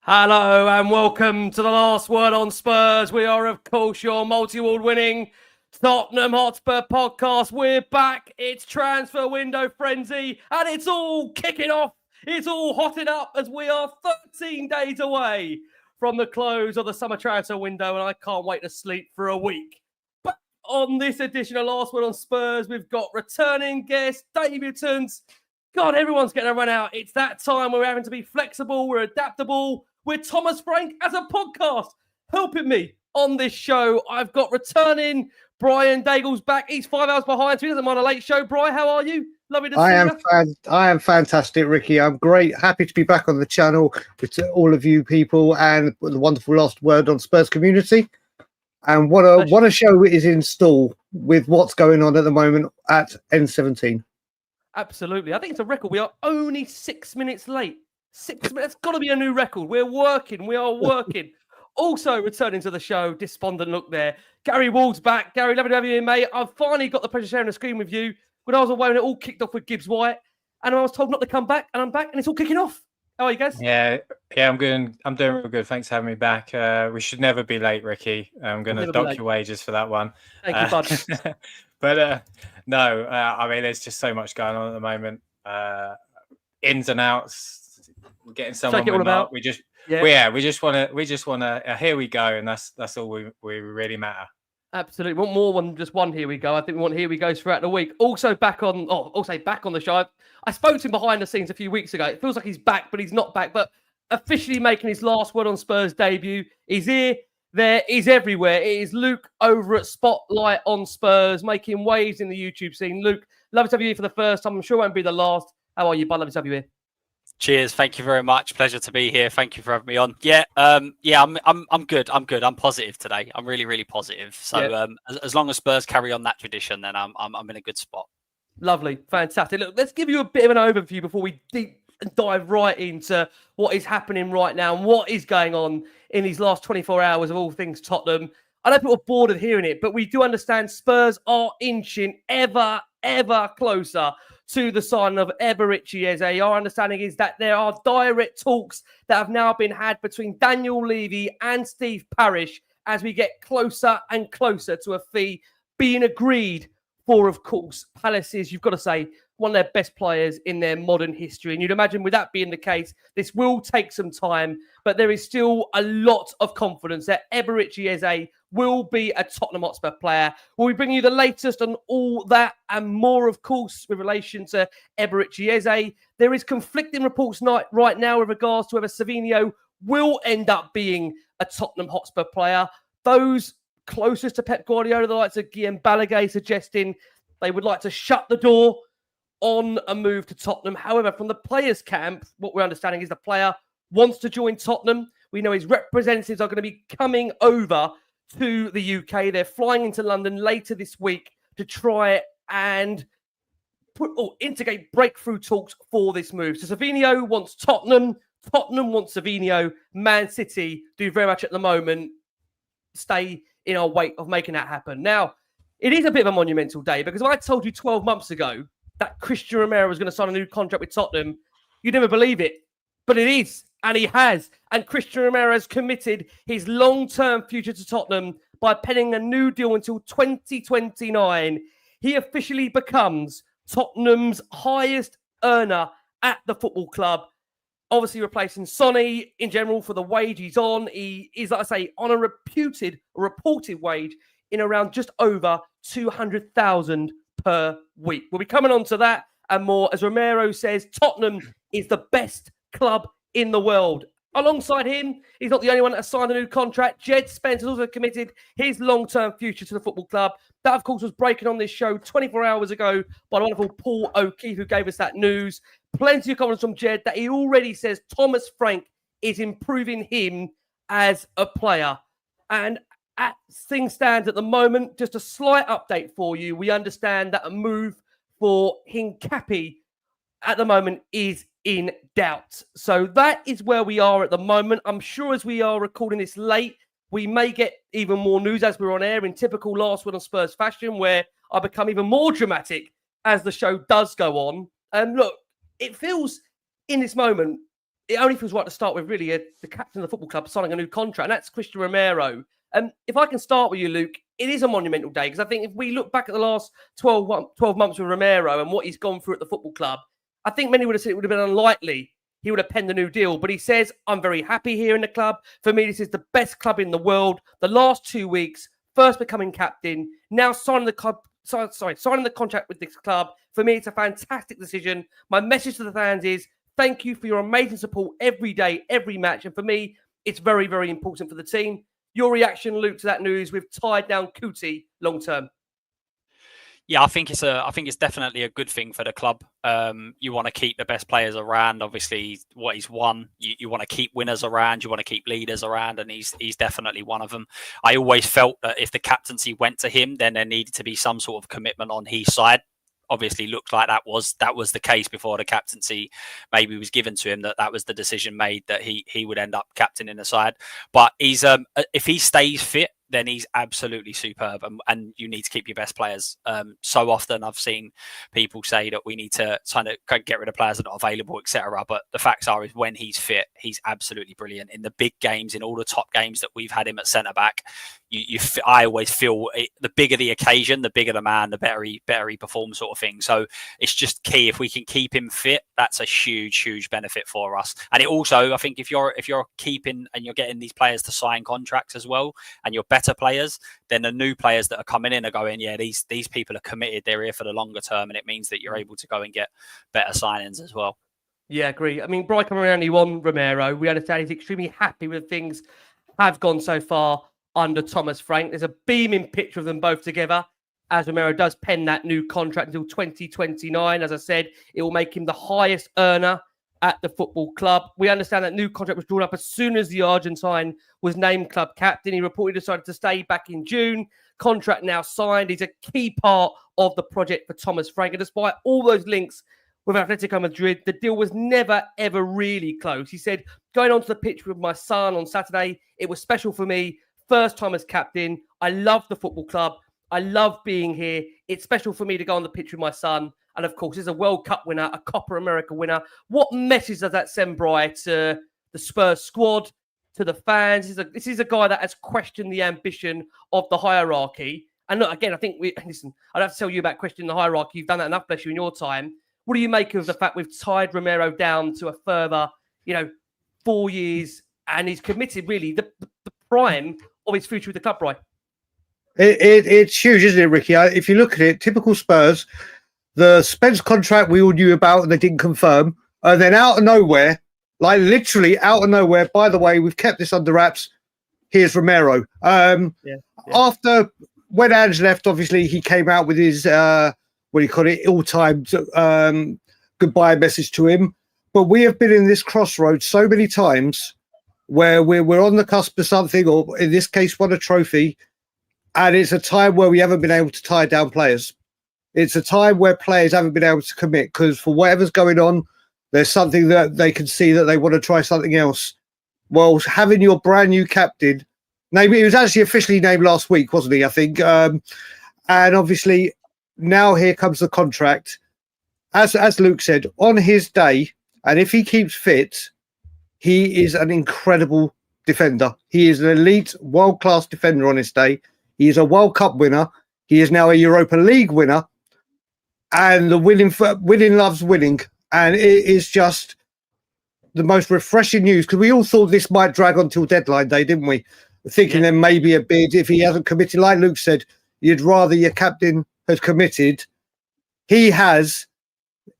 Hello and welcome to the Last Word on Spurs. We are, of course, your multi-award winning Tottenham Hotspur podcast. We're back. It's transfer window frenzy and it's all kicking off. It's all hotting up as we are 13 days away from the close of the summer transfer window, and I can't wait to sleep for a week. But on this edition of Last Word on Spurs, we've got returning guests, debutants. God, everyone's getting a run out. It's that time. We're having to be flexible. We're adaptable. We're Thomas Frank as a podcast. Helping me on this show, I've got returning Brian Dagul's back. He's 5 hours behind, so he doesn't mind a late show. Brian, how are you? Lovely to see you. I am fantastic, Ricky. I'm great. Happy to be back on the channel with all of you people and the wonderful Last Word on Spurs community. And what a show is in store with what's going on at the moment at N17. Absolutely. I think it's a record. We are only 6 minutes late. 6 minutes. It's got to be a new record. We're working. We are working. Also returning to the show, despondent look there. Gary Wall's back. Gary, lovely to have you in, mate. I've finally got the pleasure of sharing the screen with you. When I was away, when it all kicked off with Gibbs White, and I was told not to come back, and I'm back, and it's all kicking off. How are you guys? Yeah, I'm good. I'm doing real good. Thanks for having me back. We should never be late, Ricky. I'm going to dock your wages for that one. Thank you, bud. But no, I mean, there's just so much going on at the moment. Ins and outs. We're getting someone we're not. We just want to. Here we go, and that's all we really matter. Absolutely. We want more than just one here we go. I think we want here we goes throughout the week. Also back on the show. I spoke to him behind the scenes a few weeks ago. It feels like he's back, but he's not back. But officially making his Last Word on Spurs debut. He's here, there, he's everywhere. It is Luke over at Spotlight on Spurs, making waves in the YouTube scene. Luke, love to have you here for the first time. I'm sure it won't be the last. How are you, bud? Love to have you here. Cheers. Thank you very much. Pleasure to be here. Thank you for having me on. I'm good. I'm good. I'm positive today. I'm really, really positive. So as long as Spurs carry on that tradition, then I'm in a good spot. Lovely. Fantastic. Look, let's give you a bit of an overview before we dive right into what is happening right now and what is going on in these last 24 hours of all things Tottenham. I know people are bored of hearing it, but we do understand Spurs are inching ever, ever closer to the signing of Eberechi Eze. Our understanding is that there are direct talks that have now been had between Daniel Levy and Steve Parish as we get closer and closer to a fee being agreed for, of course, Palace's, you've got to say, one of their best players in their modern history. And you'd imagine with that being the case, this will take some time, but there is still a lot of confidence that Eberechi Eze will be a Tottenham Hotspur player. We'll be bringing you the latest on all that and more, of course, with relation to Eberechi Eze. There is conflicting reports right now with regards to whether Savinho will end up being a Tottenham Hotspur player. Those closest to Pep Guardiola, the likes of 𝐼𝐸 suggesting they would like to shut the door on a move to Tottenham. However, from the players' camp, what we're understanding is the player wants to join Tottenham. We know his representatives are going to be coming over to the UK. They're flying into London later this week to try and instigate breakthrough talks for this move. So Savinho wants Tottenham. Tottenham wants Savinho. Man City do very much at the moment stay in our wait of making that happen. Now, it is a bit of a monumental day because if I told you 12 months ago that Cristian Romero was going to sign a new contract with Tottenham, you'd never believe it. But it is, and he has. And Cristian Romero has committed his long-term future to Tottenham by penning a new deal until 2029. He officially becomes Tottenham's highest earner at the football club. Obviously replacing Sonny in general for the wage he's on. He is, like I say, on a reported wage in around just over 200,000 per week. We'll be coming on to that and more. As Romero says, Tottenham is the best club in the world. Alongside him, he's not the only one that has signed a new contract. Djed Spence has also committed his long-term future to the football club. That, of course, was breaking on this show 24 hours ago by the wonderful Paul O'Keefe, who gave us that news. Plenty of comments from Djed that he already says Thomas Frank is improving him as a player. And as things stand at the moment, just a slight update for you. We understand that a move for Hincapié at the moment is in doubt. So that is where we are at the moment. I'm sure as we are recording this late, we may get even more news as we're on air in typical Last Word on Spurs fashion, where I become even more dramatic as the show does go on. And look, it feels in this moment it only feels right to start with really the captain of the football club signing a new contract, and that's Cristian Romero. If I can start with you, Luke, it is a monumental day because I think if we look back at the last 12 months with Romero and what he's gone through at the football club, I think many would have said it would have been unlikely he would have penned a new deal. But he says, I'm very happy here in the club. For me, this is the best club in the world. The last 2 weeks, first becoming captain, now signing the contract with this club. For me, it's a fantastic decision. My message to the fans is thank you for your amazing support every day, every match. And for me, it's very, very important for the team. Your reaction, Luke, to that news? We've tied down 𝐾𝐾𝐧𝐭 long term. Yeah, I think it's definitely a good thing for the club. You want to keep the best players around. Obviously, what he's won, you want to keep winners around. You want to keep leaders around, and he's definitely one of them. I always felt that if the captaincy went to him, then there needed to be some sort of commitment on his side. Obviously, looked like that was the case before the captaincy maybe was given to him. That was the decision made that he would end up captaining the side. But he's if he stays fit, then he's absolutely superb, and you need to keep your best players. So often I've seen people say that we need to kind of get rid of players that are not available, etc. But the facts are, is when he's fit, he's absolutely brilliant. In the big games, in all the top games that we've had him at centre back, I always feel the bigger the occasion, the bigger the man, the better he performs, sort of thing. So it's just key if we can keep him fit. That's a huge benefit for us. And it also, I think, if you're keeping and you're getting these players to sign contracts as well, and you're better players, then the new players that are coming in are going, yeah, these people are committed, they're here for the longer term, and it means that you're able to go and get better signings as well. Yeah, agree. I mean, Brian Cameron won Romero. We understand he's extremely happy with things have gone so far under Thomas Frank. There's a beaming picture of them both together as Romero does pen that new contract until 2029. As I said, it will make him the highest earner at the football club. We understand that new contract was drawn up as soon as the Argentine was named club captain. He reportedly decided to stay back in June. Contract now signed. He's a key part of the project for Thomas Frank. And despite all those links with Atletico Madrid, the deal was never, ever really close. He said, going onto the pitch with my son on Saturday, it was special for me. First time as captain. I love the football club. I love being here. It's special for me to go on the pitch with my son. And of course, he's a World Cup winner, a Copa America winner. What message does that send, Brian, to the Spurs squad, to the fans? This is a guy that has questioned the ambition of the hierarchy. And look, again, I think I don't have to tell you about questioning the hierarchy. You've done that enough, bless you, in your time. What do you make of the fact we've tied Romero down to a further, 4 years, and he's committed really the prime of his future with the club, Brian? It's huge, isn't it, Ricky? If you look at it, typical Spurs, the Spence contract we all knew about and they didn't confirm. And then out of nowhere, like literally out of nowhere, by the way, we've kept this under wraps. Here's Romero. After when Ange left, obviously he came out with his, ill-timed goodbye message to him. But we have been in this crossroads so many times where we're on the cusp of something, or in this case, won a trophy. And it's a time where we haven't been able to tie down players. It's a time where players haven't been able to commit because for whatever's going on, there's something that they can see that they want to try something else. Well, having your brand new captain, maybe he was actually officially named last week, wasn't he? I think. And obviously now here comes the contract. As Luke said, on his day, and if he keeps fit, he is an incredible defender. He is an elite, world-class defender on his day. He is a World Cup winner. He is now a Europa League winner. And the winning loves winning. And it is just the most refreshing news because we all thought this might drag on till deadline day, didn't we? Thinking there may be a bid if he hasn't committed. Like Luke said, you'd rather your captain has committed. He has.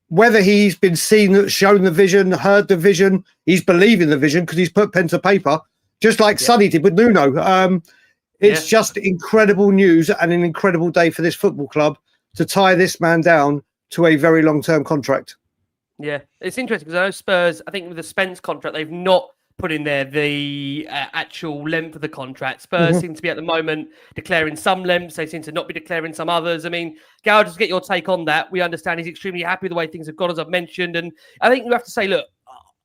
Whether he's been seen, shown the vision, heard the vision, he's believing the vision because he's put pen to paper, just like Sonny did with Nuno. It's just incredible news and an incredible day for this football club to tie this man down to a very long-term contract. Yeah, it's interesting because I know Spurs, I think with the Spence contract, they've not put in there the actual length of the contract. Spurs seem to be at the moment declaring some lengths. They seem to not be declaring some others. I mean, Gal, just get your take on that. We understand he's extremely happy with the way things have gone, as I've mentioned. And I think you have to say, look,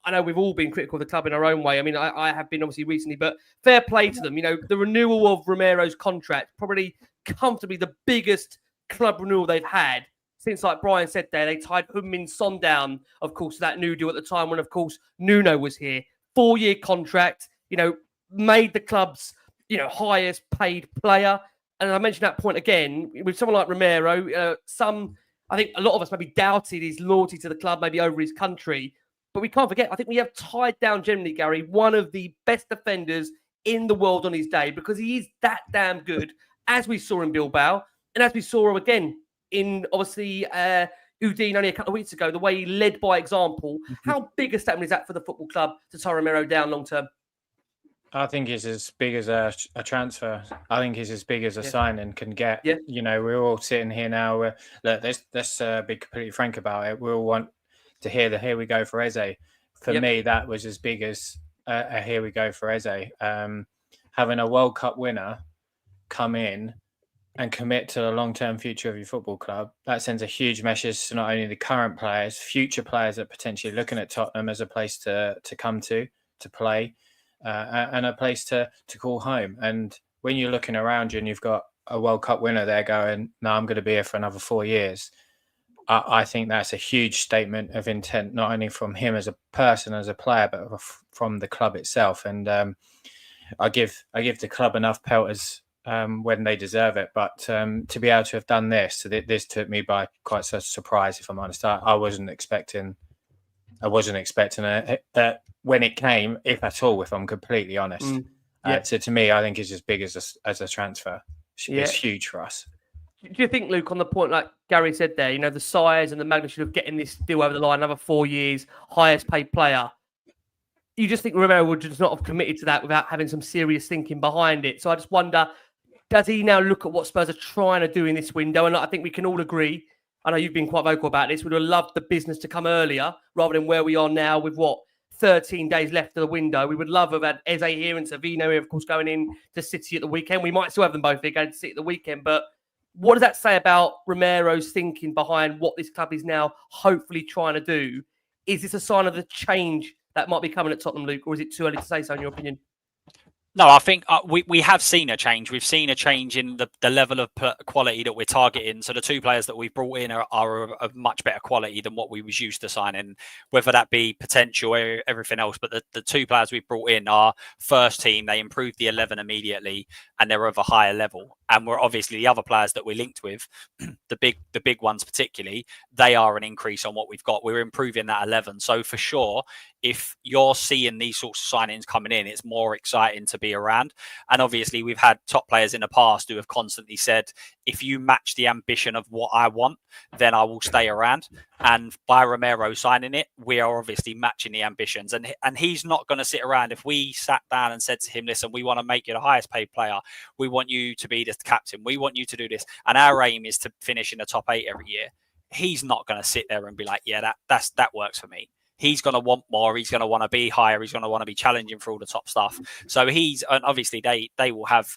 I know we've all been critical of the club in our own way. I mean, I have been obviously recently, but fair play to them. The renewal of Romero's contract, probably comfortably the biggest club renewal they've had since, like Brian said there, they tied Heung-Min Son down, of course, to that new deal at the time when, of course, Nuno was here. 4-year contract, made the club's, highest paid player. And I mentioned that point again, with someone like Romero, I think a lot of us maybe doubted his loyalty to the club, maybe over his country. But we can't forget, I think we have tied down generally, Gary, one of the best defenders in the world on his day, because he is that damn good, as we saw in Bilbao, and as we saw again in, obviously, Udine only a couple of weeks ago, the way he led by example. How big a statement is that for the football club to tie Romero down long term? I think it's as big as a transfer. I think it's as big as a signing can get. Yeah. We're all sitting here now. Look, let's be completely frank about it. We all want to hear the "here we go for Eze." For me, that was as big as a "here we go for Eze." Having a World Cup winner come in and commit to the long-term future of your football club, that sends a huge message to not only the current players, future players that are potentially looking at Tottenham as a place to come to play, and a place to call home. And when you're looking around you and you've got a World Cup winner there going, "No, I'm going to be here for another 4 years," I think that's a huge statement of intent, not only from him as a person, as a player, but from the club itself. And I give the club enough pelters when they deserve it, but to be able to have done this took me by quite a surprise, if I'm honest. I wasn't expecting it when it came, if at all, if I'm completely honest. So to me, I think it's as big as a transfer. It's huge for us. Do you think, Luke, on the point like Gary said there, the size and the magnitude of getting this deal over the line, another 4 years, highest paid player, you just think Romero would just not have committed to that without having some serious thinking behind it? So I just wonder, does he now look at what Spurs are trying to do in this window? And I think we can all agree, I know you've been quite vocal about this, we'd have loved the business to come earlier rather than where we are now with 13 days left of the window. We would love to have had Eze here and Savinho here, of course, going in to City at the weekend. We might still have them both here going to City at the weekend. But what does that say about Romero's thinking behind what this club is now hopefully trying to do? Is this a sign of the change that might be coming at Tottenham, Luke, or is it too early to say so in your opinion? No, I think we have seen a change. We've seen a change in the level of quality that we're targeting. So the two players that we've brought in are of much better quality than what we was used to signing, whether that be potential or everything else. But the two players we've brought in are first team. They improved the 11 immediately, and they're of a higher level. And we're obviously the other players that we're linked with, the big ones particularly, they are an increase on what we've got. We're improving that 11. So for sure, if you're seeing these sorts of signings coming in, it's more exciting to be around. And obviously we've had top players in the past who have constantly said, if you match the ambition of what I want, then I will stay around. And by Romero signing it, we are obviously matching the ambitions. And he's not going to sit around. If we sat down and said to him, listen, we want to make you the highest paid player. We want you to be the captain. We want you to do this. And our aim is to finish in the top 8 every year. He's not going to sit there and be like, yeah, that works for me. He's going to want more. He's going to want to be higher. He's going to want to be challenging for all the top stuff. So and obviously they will have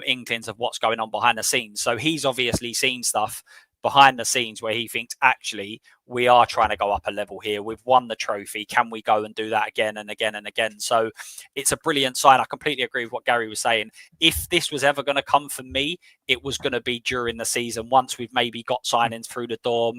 inklings of what's going on behind the scenes. So he's obviously seen stuff behind the scenes where he thinks, actually, we are trying to go up a level here. We've won the trophy. Can we go and do that again and again and again? So it's a brilliant sign. I completely agree with what Gary was saying. If this was ever going to come for me, it was going to be during the season. Once we've maybe got signings through the door,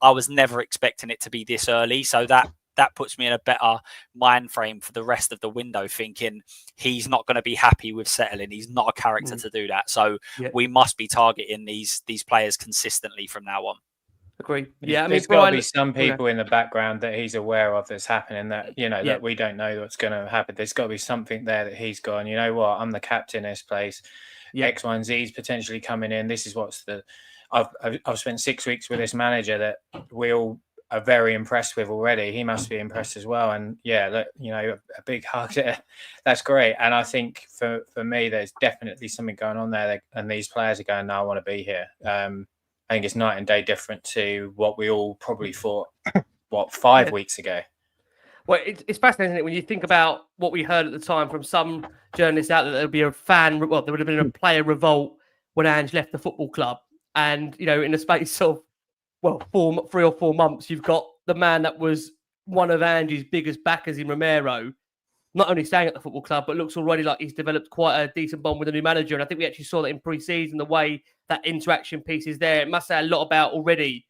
I was never expecting it to be this early. So that puts me in a better mind frame for the rest of the window, thinking he's not going to be happy with settling. He's not a character to do that. So we must be targeting these players consistently from now on. Agree. Yeah, I mean, there's got to be some people in the background that he's aware of that's happening, that that we don't know what's going to happen. There's got to be something there that he's gone, you know what, I'm the captain of this place. X, Y, and Z is potentially coming in. This is I've spent 6 weeks with this manager that we all are very impressed with already. He must be impressed as well. And a big hug. That's great. And I think for me, there's definitely something going on there. And these players are going, no, I want to be here. I think it's night and day different to what we all probably thought, 5 weeks ago. Well, it's fascinating, isn't it, when you think about what we heard at the time from some journalists out there would be there would have been a player revolt when Ange left the football club. And, in the space of 3 or 4 months, you've got the man that was one of Ange's biggest backers in Romero, not only staying at the football club, but looks already like he's developed quite a decent bond with the new manager. And I think we actually saw that in pre-season, the way that interaction piece is there. It must say a lot about already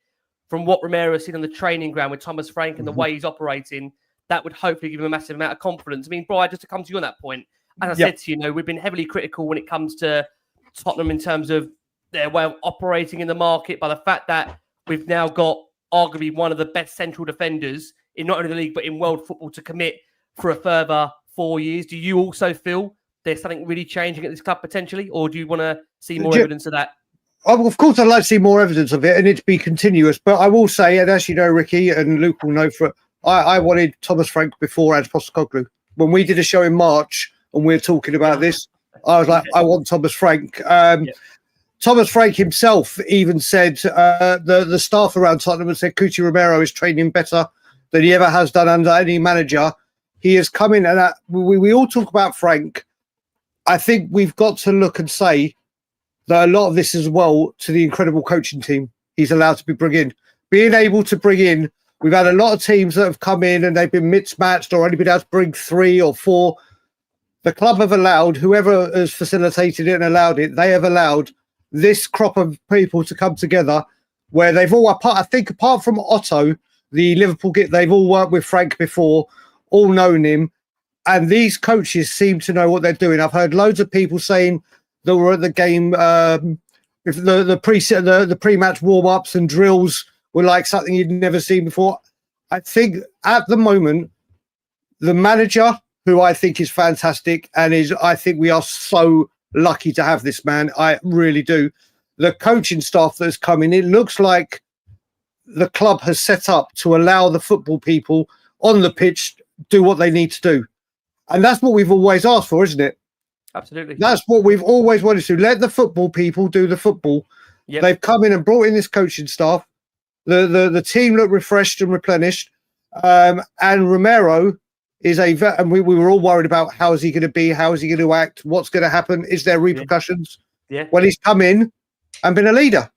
from what Romero has seen on the training ground with Thomas Frank and the way he's operating, that would hopefully give him a massive amount of confidence. I mean, Brian, just to come to you on that point, as I said to you, we've been heavily critical when it comes to Tottenham in terms of their way of operating in the market, by the fact that we've now got arguably one of the best central defenders in not only the league but in world football to commit for a further 4 years. Do you also feel there's something really changing at this club potentially, or do you want to see more evidence of that? Of course, I'd like to see more evidence of it and it to be continuous. But I will say, and as you know, Ricky and Luke will know, I wanted Thomas Frank before Ange Postecoglou. When we did a show in March and we were talking about this, I was like, I want Thomas Frank. Thomas Frank himself even said the staff around Tottenham said Cuti Romero is training better than he ever has done under any manager. He has come in, and we all talk about Frank. I think we've got to look and say that a lot of this as well to the incredible coaching team he's allowed to being able to bring in. We've had a lot of teams that have come in and they've been mismatched or only been able to bring 3 or 4. The club have allowed, whoever has facilitated it and allowed it, they have allowed this crop of people to come together where they've all, I think apart from Otto, the Liverpool, they've all worked with Frank before, all known him. And these coaches seem to know what they're doing. I've heard loads of people saying that were at the game, if the pre-match warm-ups and drills were like something you'd never seen before. I think at the moment, the manager, who I think is fantastic, I think we are so lucky to have this man. I really do. The coaching staff that's coming, it looks like the club has set up to allow the football people on the pitch do what they need to do. And that's what we've always asked for, isn't it? Absolutely. That's what we've always wanted to do. Let the football people do the football. Yep. They've come in and brought in this coaching staff. The team look refreshed and replenished. And Romero is and we were all worried about how is he going to be? How is he going to act? What's going to happen? Is there repercussions? Yeah. Well, he's come in and been a leader.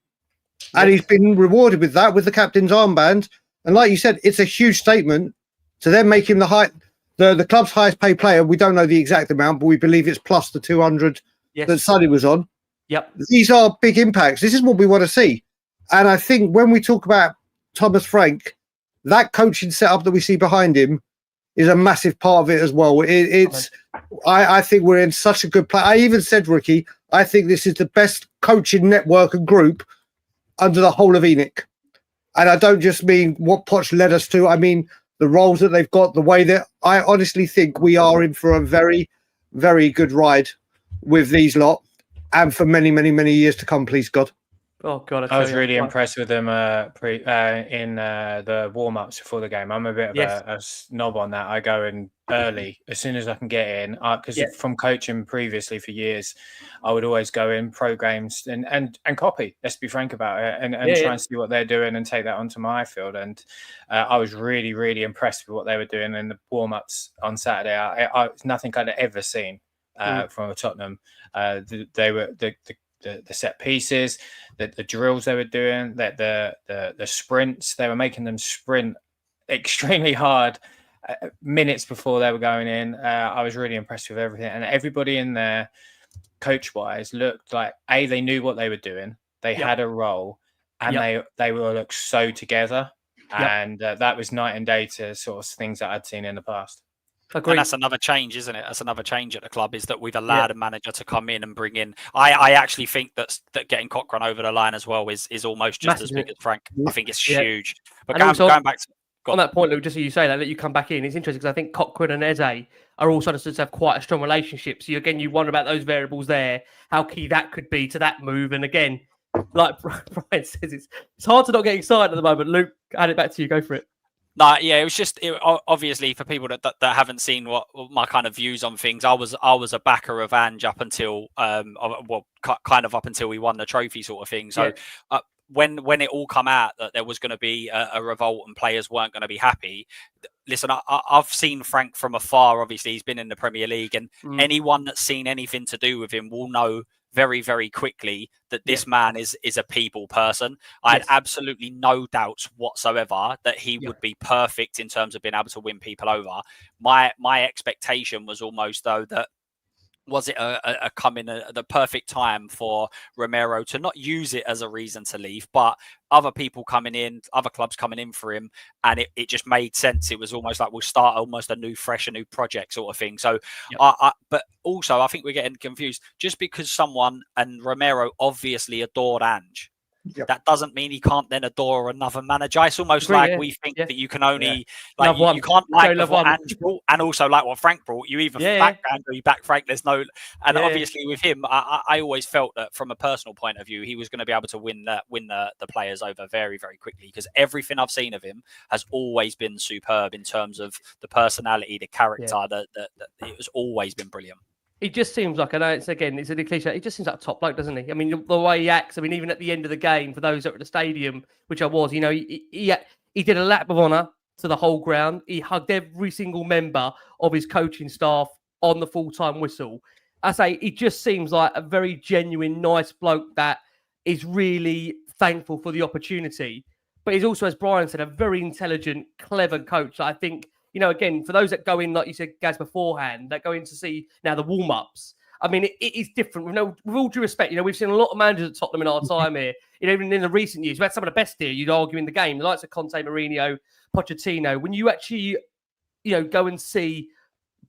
And he's been rewarded with that, with the captain's armband. And like you said, it's a huge statement to then make him the club's highest paid player. We don't know the exact amount, but we believe it's plus the 200 that Sonny was on. Yep. These are big impacts. This is what we want to see. And I think when we talk about Thomas Frank, that coaching setup that we see behind him is a massive part of it as well. I think we're in such a good place. I even said, Ricky, I think this is the best coaching network and group under the whole of ENIC. And I don't just mean what Poch led us to. I mean the roles that they've got, the way that I honestly think we are in for a very, very good ride with these lot and for many, many, many years to come, please God. Oh God! I was really impressed with them in the warm-ups before the game. I'm a bit of a snob on that. I go in early as soon as I can get in, because from coaching previously for years, I would always go in pro games and copy. Let's be frank about it, and try and see what they're doing and take that onto my field. And I was really, really impressed with what they were doing in the warm-ups on Saturday. It's nothing I'd ever seen from Tottenham. They were the set pieces, the drills they were doing, the sprints, they were making them sprint extremely hard minutes before they were going in. I was really impressed with everything, and everybody in there, coach wise, looked like they knew what they were doing. They had a role, and they all looked so together, and that was night and day to sort of things that I'd seen in the past. Agreed. And that's another change, isn't it? That's another change at the club, is that we've allowed a manager to come in and bring in. I actually think that getting Cochrane over the line as well is almost just as big as Frank. I think it's huge. But going back to on that point, Luke, just so you say that you come back in, it's interesting because I think Cochrane and Eze are also to have quite a strong relationship. So again, you wonder about those variables there, how key that could be to that move. And again, like Brian says, it's hard to not get excited at the moment. Luke, add it back to you. Go for it. No, it was just obviously for people that haven't seen what my kind of views on things. I was a backer of Ange up until kind of up until we won the trophy, sort of thing. So when it all come out that there was going to be a revolt and players weren't going to be happy. Listen, I've seen Frank from afar. Obviously, he's been in the Premier League, and anyone that's seen anything to do with him will know very, very quickly that this man is a people person. I had absolutely no doubts whatsoever that he would be perfect in terms of being able to win people over. My expectation was almost, though, that was it the perfect time for Romero to not use it as a reason to leave, but other people coming in, other clubs coming in for him, and it just made sense. It was almost like we'll start almost a new project sort of thing. So, but also I think we're getting confused. Just because someone, and Romero obviously adored Ange, that doesn't mean he can't then adore another manager. It's almost like we think that you can only like you can't like what Ange brought, and also like what Frank brought. You either back Ange or you back Frank. There's no, and obviously with him, I always felt that from a personal point of view, he was going to be able to win the players over very, very quickly, because everything I've seen of him has always been superb in terms of the personality, the character. That it has always been brilliant. He just seems like, I know it's a cliche, he just seems like a top bloke, doesn't he? I mean, the way he acts, I mean, even at the end of the game, for those that were at the stadium, which I was, you know, he did a lap of honour to the whole ground. He hugged every single member of his coaching staff on the full-time whistle. I say, he just seems like a very genuine, nice bloke that is really thankful for the opportunity. But he's also, as Brian said, a very intelligent, clever coach. I think, you know, again, for those that go in, like you said, Gaz, beforehand, that go in to see now the warm-ups, I mean, it is different. With all due respect, you know, we've seen a lot of managers at Tottenham in our time here. You know, even in the recent years, we had some of the best here, you'd argue, in the game. The likes of Conte, Mourinho, Pochettino. When you actually, you know, go and see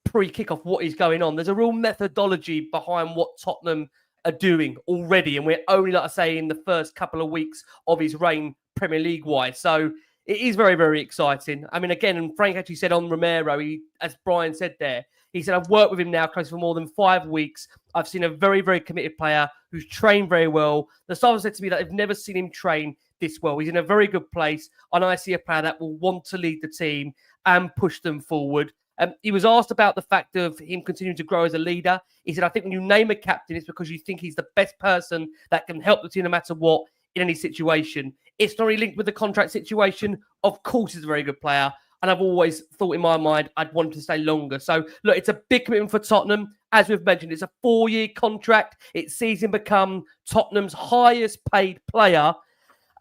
pre-kickoff what is going on, there's a real methodology behind what Tottenham are doing already. And we're only, like I say, in the first couple of weeks of his reign Premier League-wise. So it is very, very exciting. I mean, again, and Frank actually said on Romero, as Brian said there, he said, I've worked with him now close for more than 5 weeks. I've seen a very, very committed player who's trained very well. The staff said to me that they've never seen him train this well. He's in a very good place. And I see a player that will want to lead the team and push them forward. He was asked about the fact of him continuing to grow as a leader. He said, I think when you name a captain, it's because you think he's the best person that can help the team no matter what, in any situation. It's not really linked with the contract situation. Of course, he's a very good player. And I've always thought in my mind, I'd want him to stay longer. So, look, it's a big commitment for Tottenham. As we've mentioned, it's a 4-year contract. It sees him become Tottenham's highest paid player.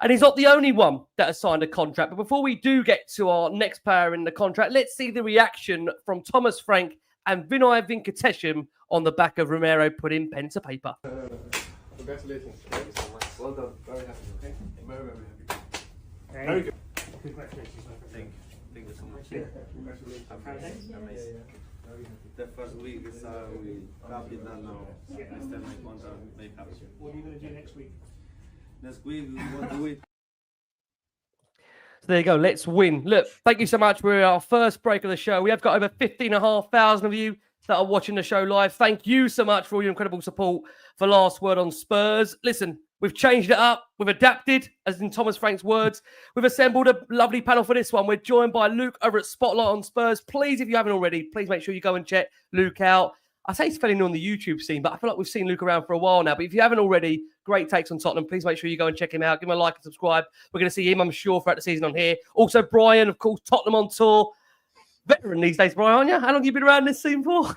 And he's not the only one that has signed a contract. But before we do get to our next player in the contract, let's see the reaction from Thomas Frank and Vinay Venkatesham on the back of Romero putting pen to paper. Congratulations. Thank you so much. Well done. Very happy. Okay. Very, very happy. Very good. Congratulations. Thank you so much. Yeah. Congratulations. Amazing. The first week is we happy that now. I stand my contract. Very happy. What are you going to do next week? Next week we will do it. So there you go. Let's win. Look, thank you so much. We're our first break of the show. We have got over 15,500 of you that are watching the show live. Thank you so much for all your incredible support for Last Word on Spurs. Listen, we've changed it up. We've adapted, as in Thomas Frank's words. We've assembled a lovely panel for this one. We're joined by Luke over at Spotlight on Spurs. Please, if you haven't already, please make sure you go and check Luke out. I say he's fairly new on the YouTube scene, but I feel like we've seen Luke around for a while now. But if you haven't already, great takes on Tottenham. Please make sure you go and check him out. Give him a like and subscribe. We're going to see him, I'm sure, throughout the season on here. Also, Brian, of course, Tottenham on tour. Veteran these days, Brian, aren't you? How long have you been around this scene for?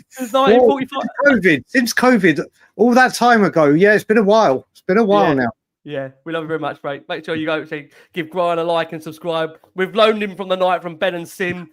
Since 1945. Since COVID, all that time ago. Yeah, it's been a while. It's been a while now. Yeah, we love you very much, mate. Make sure you go give Brian a like and subscribe. We've loaned him from the night from Ben and Sim.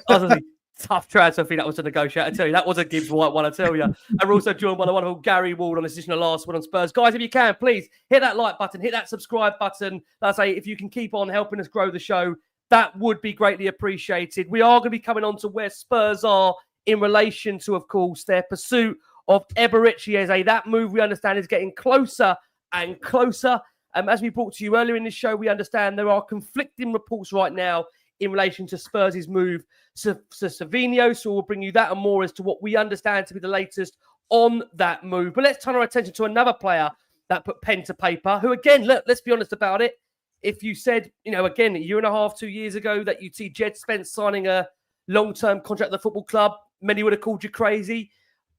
Honestly, tough transfer fee that was to negotiate. I tell you, that was a Gibbs White one, I tell you. And we're also joined by the wonderful Gary Ward on this edition of Last Word on Spurs. Guys, if you can, please hit that like button, hit that subscribe button. Like I say, if you can keep on helping us grow the show, that would be greatly appreciated. We are going to be coming on to where Spurs are in relation to, of course, their pursuit of Eberechi Eze. That move, we understand, is getting closer and closer. As we brought to you earlier in this show, we understand there are conflicting reports right now in relation to Spurs' move to Savinho. So we'll bring you that and more as to what we understand to be the latest on that move. But let's turn our attention to another player that put pen to paper, who, again, look, let's be honest about it. If you said, you know, again, a year and a half, 2 years ago, that you'd see Djed Spence signing a long-term contract at the football club, many would have called you crazy.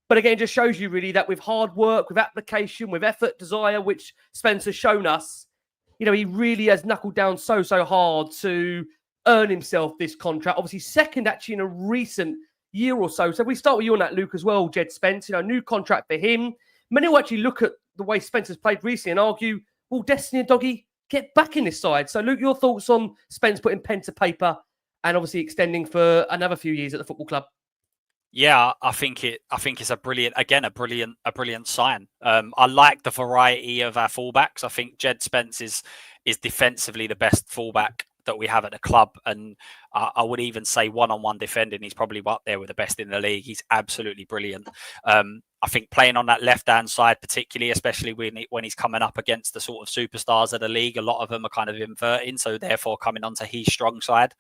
But again, it just shows you really that with hard work, with application, with effort, desire, which Spence has shown us, you know, he really has knuckled down so hard to earn himself this contract. Obviously, second actually in a recent year or so. So we start with you on that, Luke, as well, Djed Spence. You know, new contract for him. Many will actually look at the way Spence has played recently and argue, well, Destiny and Doggy, get back in this side. So, Luke, your thoughts on Spence putting pen to paper and obviously extending for another few years at the football club? Yeah, I think it's a brilliant sign. I like the variety of our fullbacks. I think Djed Spence is defensively the best fullback that we have at the club, and I would even say one-on-one defending, he's probably up there with the best in the league. He's absolutely brilliant. I think playing on that left-hand side, particularly, especially when he's coming up against the sort of superstars of the league, a lot of them are kind of inverting, so therefore coming onto his strong side.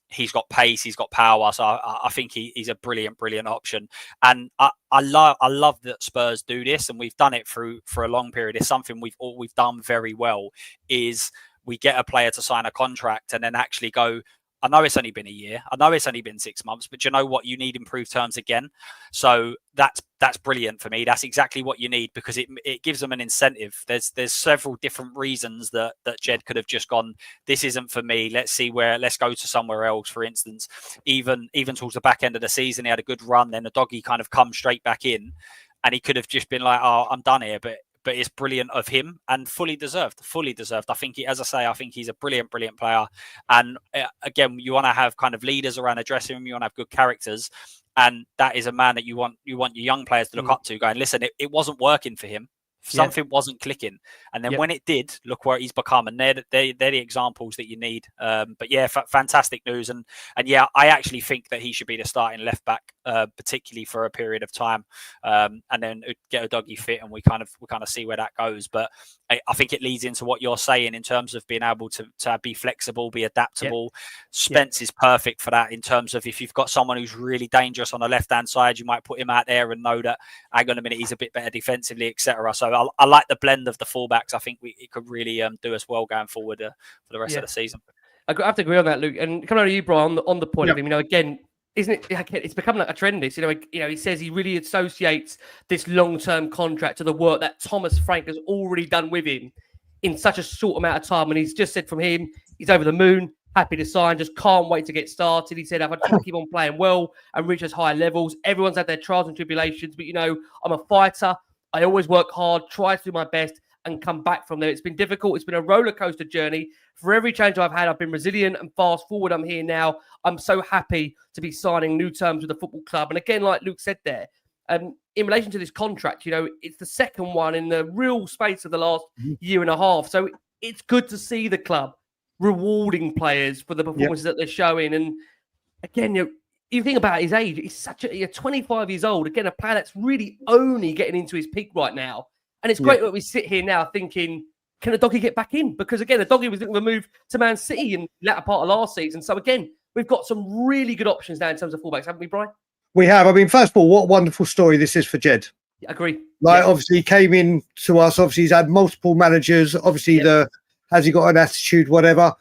He's got pace, he's got power, so I think he's a brilliant option. And I love that Spurs do this, and we've done it for a long period. It's something we've done very well. Is we get a player to sign a contract and then actually go, I know it's only been a year, I know it's only been 6 months, but you know what? You need improved terms again. So that's brilliant for me. That's exactly what you need, because it gives them an incentive. There's several different reasons that Djed could have just gone, this isn't for me. Let's go to somewhere else. For instance, even towards the back end of the season, he had a good run. Then the doggy kind of come straight back in, and he could have just been like, oh, I'm done here. But it's brilliant of him, and fully deserved. I think I think he's a brilliant player. And again, you want to have kind of leaders around the dressing room. You want to have good characters. And that is a man that you want your young players to look up to, going, listen, it wasn't working for him. Something wasn't clicking. And then when it did, look where he's become. And they're the examples that you need. But yeah, fantastic news. And yeah, I actually think that he should be the starting left back, particularly for a period of time. And then get a doggy fit, and we kind of see where that goes. But I think it leads into what you're saying in terms of being able to be flexible, be adaptable. Spence is perfect for that, in terms of if you've got someone who's really dangerous on the left-hand side, you might put him out there and know that, hang on a minute, he's a bit better defensively, etc. So I like the blend of the fullbacks. I think it could really do us well going forward for the rest of the season. I have to agree on that, Luke. And coming on to you, Brian, on the point of him, again, isn't it? It's become like a trend. This, he says he really associates this long-term contract to the work that Thomas Frank has already done with him in such a short amount of time. And he's just said from him, he's over the moon, happy to sign, just can't wait to get started. He said, if I try to keep on playing well and reach those higher levels, everyone's had their trials and tribulations, but I'm a fighter. I always work hard, try to do my best, and come back from there. It's been difficult. It's been a roller coaster journey. For every change I've had, I've been resilient, and fast forward, I'm here now. I'm so happy to be signing new terms with the football club. And again, like Luke said there, in relation to this contract, it's the second one in the real space of the last year and a half. So it's good to see the club rewarding players for the performances that they're showing. And again, you think about his age, he's such a 25 years old. Again, a player that's really only getting into his peak right now. And it's great that we sit here now thinking, can the doggy get back in? Because again, the doggy was looking to move to Man City in the latter part of last season. So again, we've got some really good options now in terms of fullbacks, haven't we, Brian? We have. I mean, first of all, what a wonderful story this is for Djed. Yeah, agree. Obviously, he came in to us. Obviously, he's had multiple managers. Obviously, has he got an attitude, whatever.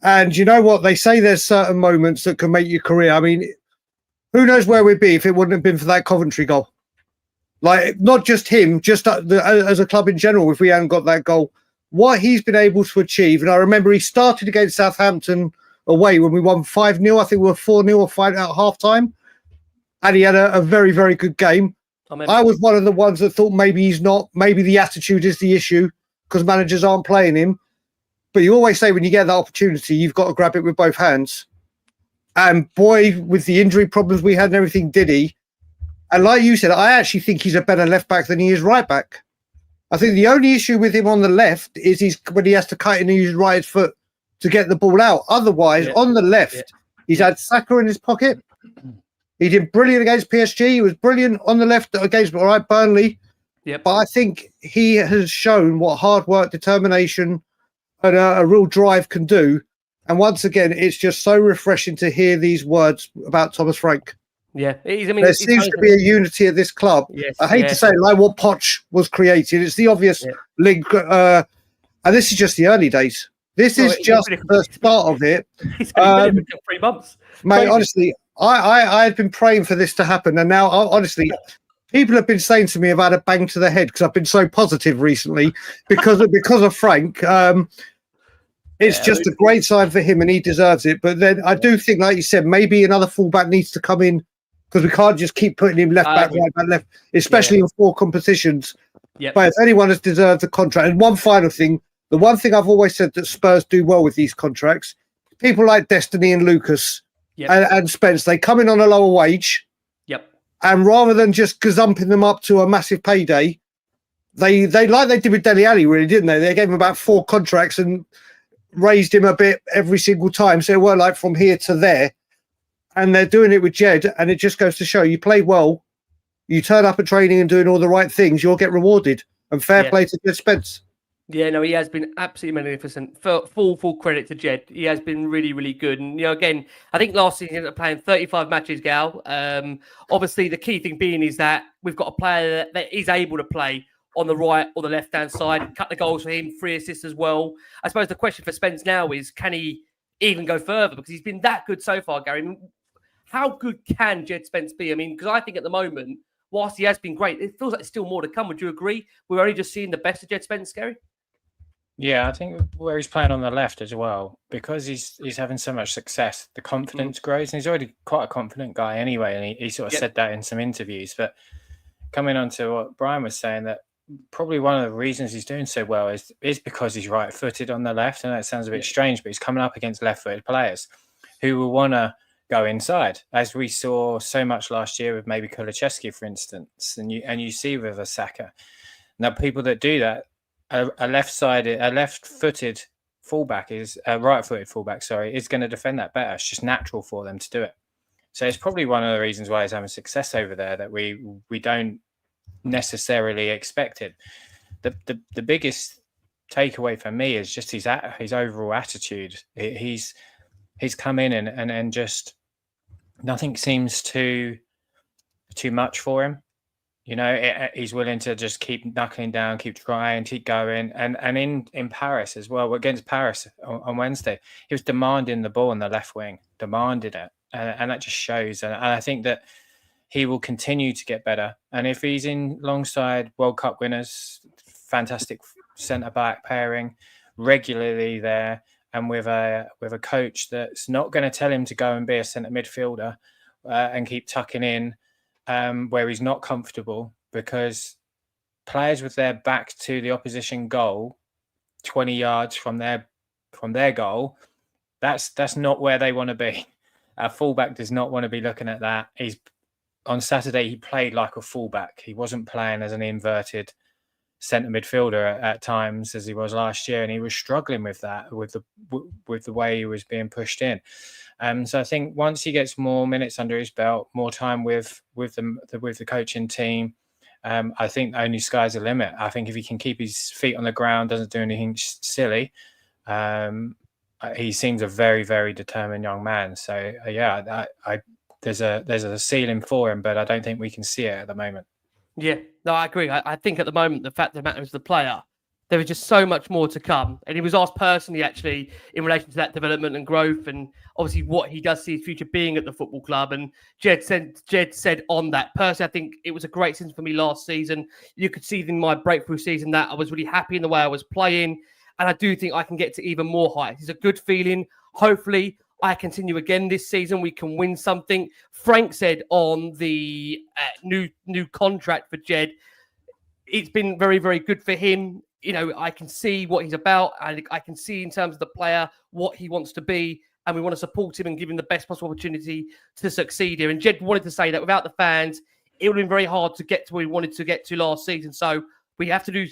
And you know what? They say there's certain moments that can make your career. I mean, who knows where we'd be if it wouldn't have been for that Coventry goal? Not just him, just as a club in general, if we hadn't got that goal, what he's been able to achieve. And I remember he started against Southampton away when we won 5-0. I think we were 4-0 or 5 at half-time. And he had a very, very good game. I was one of the ones that thought maybe he's not. Maybe the attitude is the issue because managers aren't playing him. But you always say when you get that opportunity, you've got to grab it with both hands. And boy, with the injury problems we had and everything, did he? And like you said, I actually think he's a better left back than he is right back. I think the only issue with him on the left is when he has to cut in and use his right foot to get the ball out. Otherwise, on the left, he's had Saka in his pocket. He did brilliant against PSG. He was brilliant on the left against Burnley. But I think he has shown what hard work, determination, and a real drive can do. And once again, it's just so refreshing to hear these words about Thomas Frank. Yeah, there seems to be a unity at this club. I hate to say it, like what Poch was created. It's the obvious link. And this is just the early days. This is just the start of it. It's only been 3 months. Mate, honestly, I had been praying for this to happen. And now, honestly, people have been saying to me I've had a bang to the head because I've been so positive recently because of Frank. It's just a great sign for him and he deserves it. But then I do think, like you said, maybe another fullback needs to come in because we can't just keep putting him left back, right back, left, especially in 4 competitions. But if anyone has deserved the contract, and one final thing, the one thing I've always said that Spurs do well with these contracts, people like Destiny and Lucas and Spence, they come in on a lower wage And rather than just gazumping them up to a massive payday, they like they did with Dele Alli, really, didn't they? They gave him about 4 contracts and raised him a bit every single time. So they were like from here to there. And they're doing it with Djed. And it just goes to show you play well, you turn up at training and doing all the right things, you'll get rewarded. And fair play to Djed Spence. Yeah, no, he has been absolutely magnificent. Full credit to Djed. He has been really, really good. And, again, I think last season he ended up playing 35 matches, Gal. Obviously, the key thing being is that we've got a player that is able to play on the right or the left-hand side. Cut the goals for him, 3 assists as well. I suppose the question for Spence now is, can he even go further? Because he's been that good so far, Gary. I mean, how good can Djed Spence be? I mean, because I think at the moment, whilst he has been great, it feels like there's still more to come. Would you agree? We're only just seeing the best of Djed Spence, Gary? Yeah, I think where he's playing on the left as well, because he's having so much success, the confidence grows, and he's already quite a confident guy anyway, and he sort of said that in some interviews. But coming on to what Brian was saying, that probably one of the reasons he's doing so well is because he's right-footed on the left, and that sounds a bit strange, but he's coming up against left-footed players who will want to go inside, as we saw so much last year with maybe 𝐿𝐸chi, for instance, and you see with Saka. Now, people that do that, a left-footed fullback is a right-footed fullback. Sorry, is going to defend that better. It's just natural for them to do it. So it's probably one of the reasons why he's having success over there that we don't necessarily expect it. The biggest takeaway for me is just his overall attitude. He's come in and just nothing seems too much for him. He's willing to just keep knuckling down, keep trying, keep going. And in Paris as well, against Paris on Wednesday, he was demanding the ball on the left wing, demanded it. And that just shows. And I think that he will continue to get better. And if he's in alongside World Cup winners, fantastic centre-back pairing, regularly there, and with a coach that's not going to tell him to go and be a centre midfielder and keep tucking in, where he's not comfortable, because players with their back to the opposition goal, 20 yards from their goal, that's not where they want to be. A fullback does not want to be looking at that. On Saturday, he played like a fullback. He wasn't playing as an inverted centre midfielder at times as he was last year, and he was struggling with that, with the way he was being pushed in. So I think once he gets more minutes under his belt, more time with the coaching team, I think only sky's the limit. I think if he can keep his feet on the ground, doesn't do anything silly, he seems a very, very determined young man. So there's a ceiling for him, but I don't think we can see it at the moment. Yeah, no, I agree. I think at the moment, the fact of the matter is the player, there is just so much more to come. And he was asked personally, actually, in relation to that development and growth, and obviously what he does see his future being at the football club. And Djed said on that, personally, I think it was a great season for me last season. You could see in my breakthrough season that I was really happy in the way I was playing. And I do think I can get to even more heights. It's a good feeling. Hopefully, I continue again this season. We can win something. Frank said on the new contract for Djed, it's been very, very good for him. I can see what he's about. I can see in terms of the player what he wants to be, and we want to support him and give him the best possible opportunity to succeed here. And Djed wanted to say that without the fans, it would have been very hard to get to where we wanted to get to last season. So we have to do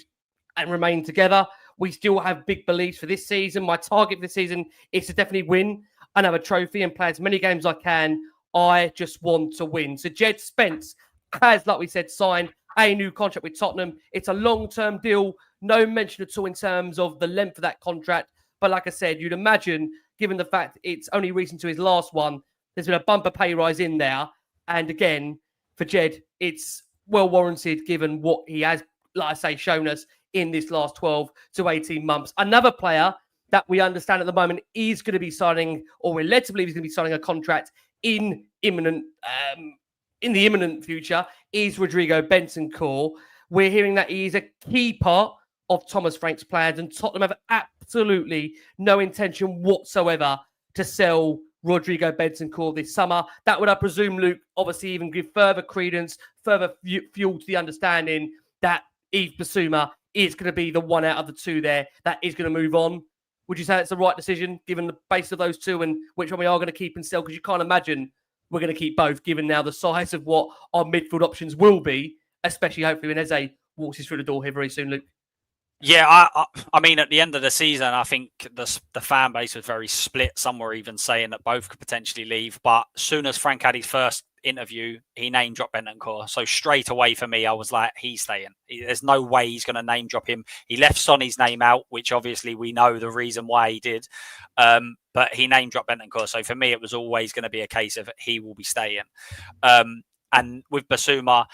and remain together. We still have big beliefs for this season. My target for this season is to definitely win another trophy and play as many games as I can. I just want to win. So Djed Spence has, like we said, signed a new contract with Tottenham. It's a long-term deal. No mention at all in terms of the length of that contract. But like I said, you'd imagine, given the fact it's only recent to his last one, there's been a bumper pay rise in there. And again, for Djed, it's well warranted given what he has, like I say, shown us in this last 12 to 18 months. Another player that we understand at the moment is going to be signing, or we're led to believe he's going to be signing a contract in the imminent future, is Rodrigo Bentancur. We're hearing that he is a key part of Thomas Frank's plans, and Tottenham have absolutely no intention whatsoever to sell Rodrigo Bentancur this summer. That would, I presume, Luke, obviously even give further credence, further fuel to the understanding that Yves Bissouma is going to be the one out of the two there that is going to move on. Would you say it's the right decision, given the base of those two, and which one we are going to keep and sell? Because you can't imagine we're going to keep both, given now the size of what our midfield options will be, especially hopefully when Eze walks us through the door here very soon, Luke. Yeah, I mean, at the end of the season, I think the fan base was very split. Some were even saying that both could potentially leave. But as soon as Frank had his first interview, he name dropped Bentancur. So straight away for me, I was like, he's staying. There's no way he's going to name drop him. He left Sonny's name out, which obviously we know the reason why he did. But he name dropped Bentancur. So for me, it was always going to be a case of he will be staying. And with Bissouma,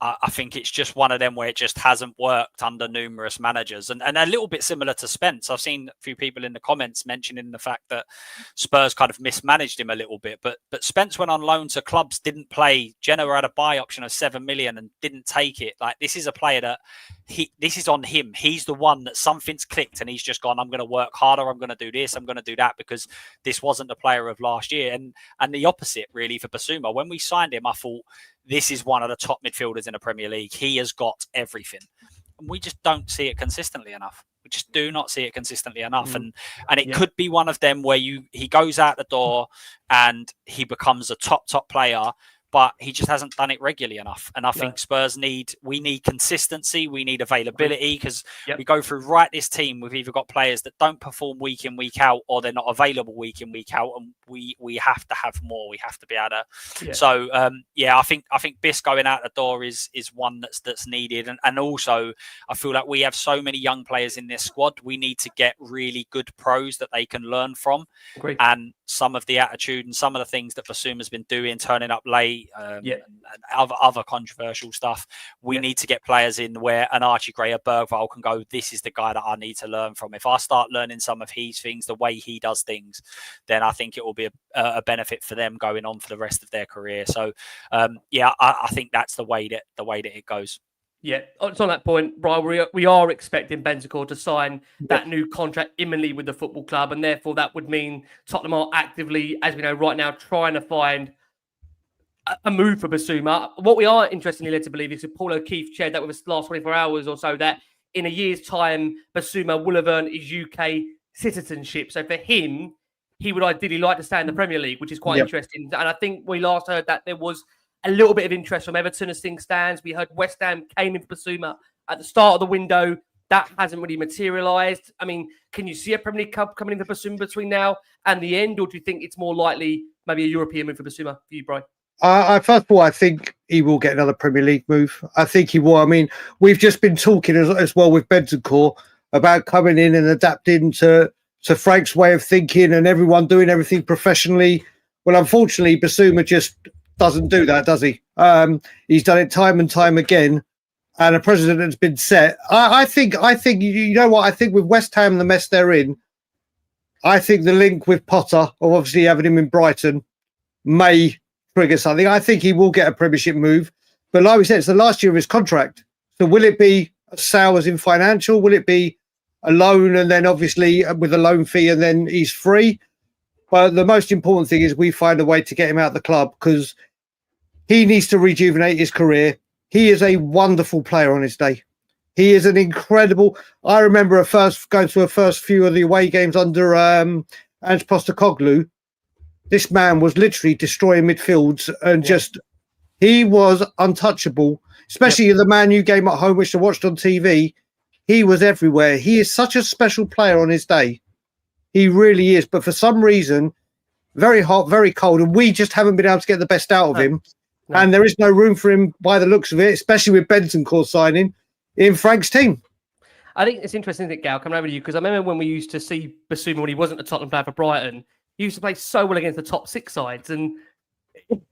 I think it's just one of them where it just hasn't worked under numerous managers, and a little bit similar to Spence. I've seen a few people in the comments mentioning the fact that Spurs kind of mismanaged him a little bit, but Spence went on loan to clubs, didn't play. Genoa had a buy option of 7 million and didn't take it. Like, this is a player that this is on him. He's the one that something's clicked and he's just gone, I'm going to work harder. I'm going to do this. I'm going to do that, because this wasn't the player of last year. And the opposite really for Bissouma. When we signed him, I thought, this is one of the top midfielders in the Premier League. He has got everything. And we just don't see it consistently enough. We just do not see it consistently enough. And it could be one of them where he goes out the door and he becomes a top player, but he just hasn't done it regularly enough. And I think Spurs we need consistency. We need availability, because we go through this team. We've either got players that don't perform week in, week out, or they're not available week in, week out. And we have to have more. We have to be able to. So, I think Biss going out the door is one that's needed. And also, I feel like we have so many young players in this squad. We need to get really good pros that they can learn from. Agreed. And some of the attitude and some of the things that Bissouma's been doing, turning up late, and other controversial stuff. We need to get players in where an Archie Gray, a Bergvall can go, this is the guy that I need to learn from. If I start learning some of his things, the way he does things, then I think it will be a benefit for them going on for the rest of their career. So, I think that's the way that it goes. Yeah, it's on that point, Brian. We are expecting Bentancur to sign that new contract imminently with the football club, and therefore that would mean Tottenham are actively, as we know right now, trying to find a move for Bissouma. What we are interestingly led to believe is that Paul O'Keefe shared that with us last 24 hours or so, that in a year's time, Bissouma will have earned his UK citizenship. So for him, he would ideally like to stay in the Premier League, which is quite interesting. And I think we last heard that there was a little bit of interest from Everton as things stands. We heard West Ham came in for Bissouma at the start of the window. That hasn't really materialised. I mean, can you see a Premier League club coming in for Bissouma between now and the end, or do you think it's more likely maybe a European move for Bissouma for you, Brian? First of all, I think he will get another Premier League move. I think he will. I mean, we've just been talking as well with Bentancur about coming in and adapting to Frank's way of thinking and everyone doing everything professionally. Well, unfortunately, Bissouma just doesn't do that, does he? He's done it time and time again, and a precedent has been set. I think you know what? I think with West Ham, the mess they're in, I think the link with Potter, or obviously having him in Brighton, may trigger something. I think he will get a Premiership move, but like we said, it's the last year of his contract. So will it be a sale as in financial? Will it be a loan and then obviously with a loan fee and then he's free? But the most important thing is we find a way to get him out of the club, because he needs to rejuvenate his career. He is a wonderful player on his day. He is an incredible. I remember going to a first few of the away games under Ange Postecoglou. This man was literally destroying midfields and he was untouchable, especially in the Man U game at home, which I watched on TV. He was everywhere. He is such a special player on his day. He really is. But for some reason, very hot, very cold, and we just haven't been able to get the best out of him. No. And there is no room for him by the looks of it, especially with Bentancur signing in Frank's team. I think it's interesting that, Gal, coming over to you, because I remember when we used to see Bissouma when he wasn't a Tottenham player for Brighton, he used to play so well against the top 6 sides, and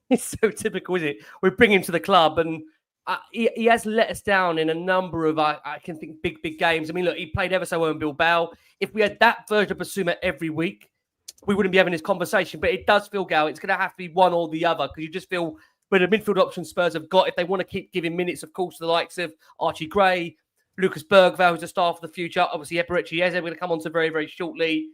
it's so typical, isn't it? We bring him to the club, and he has let us down in a number of, I can think, big games. I mean, look, he played ever so well in Bilbao. If we had that version of Bissouma every week, we wouldn't be having this conversation. But it does feel, Gal, it's going to have to be one or the other, because you just feel with the midfield option Spurs have got, if they want to keep giving minutes, of course, to the likes of Archie Gray, Lucas Bergvall, who's a star for the future, obviously Eberechi Eze, we're going to come on to very, very shortly.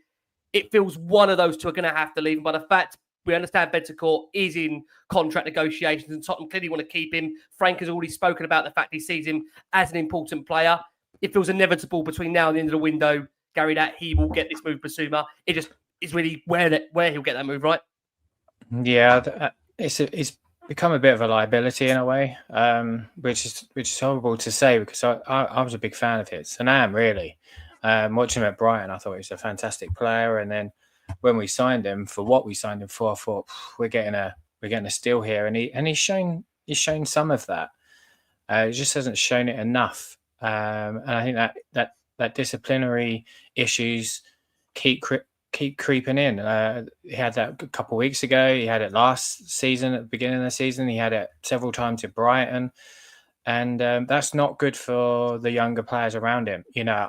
It feels one of those two are going to have to leave. And by the fact we understand Bentancur is in contract negotiations and Tottenham clearly want to keep him. Frank has already spoken about the fact he sees him as an important player. It feels inevitable between now and the end of the window, Gary, that he will get this move, Bissouma. It just is really where he'll get that move, right? Yeah, it's become a bit of a liability in a way, which is horrible to say because I was a big fan of his, and I am really. Watching him at Brighton, I thought he was a fantastic player, and then when we signed him for what we signed him for, I thought we're getting a steal here, and he's shown some of that. He just hasn't shown it enough, and I think that disciplinary issues keep creeping in. He had that a couple of weeks ago. He had it last season at the beginning of the season. He had it several times at Brighton, and that's not good for the younger players around him. You know,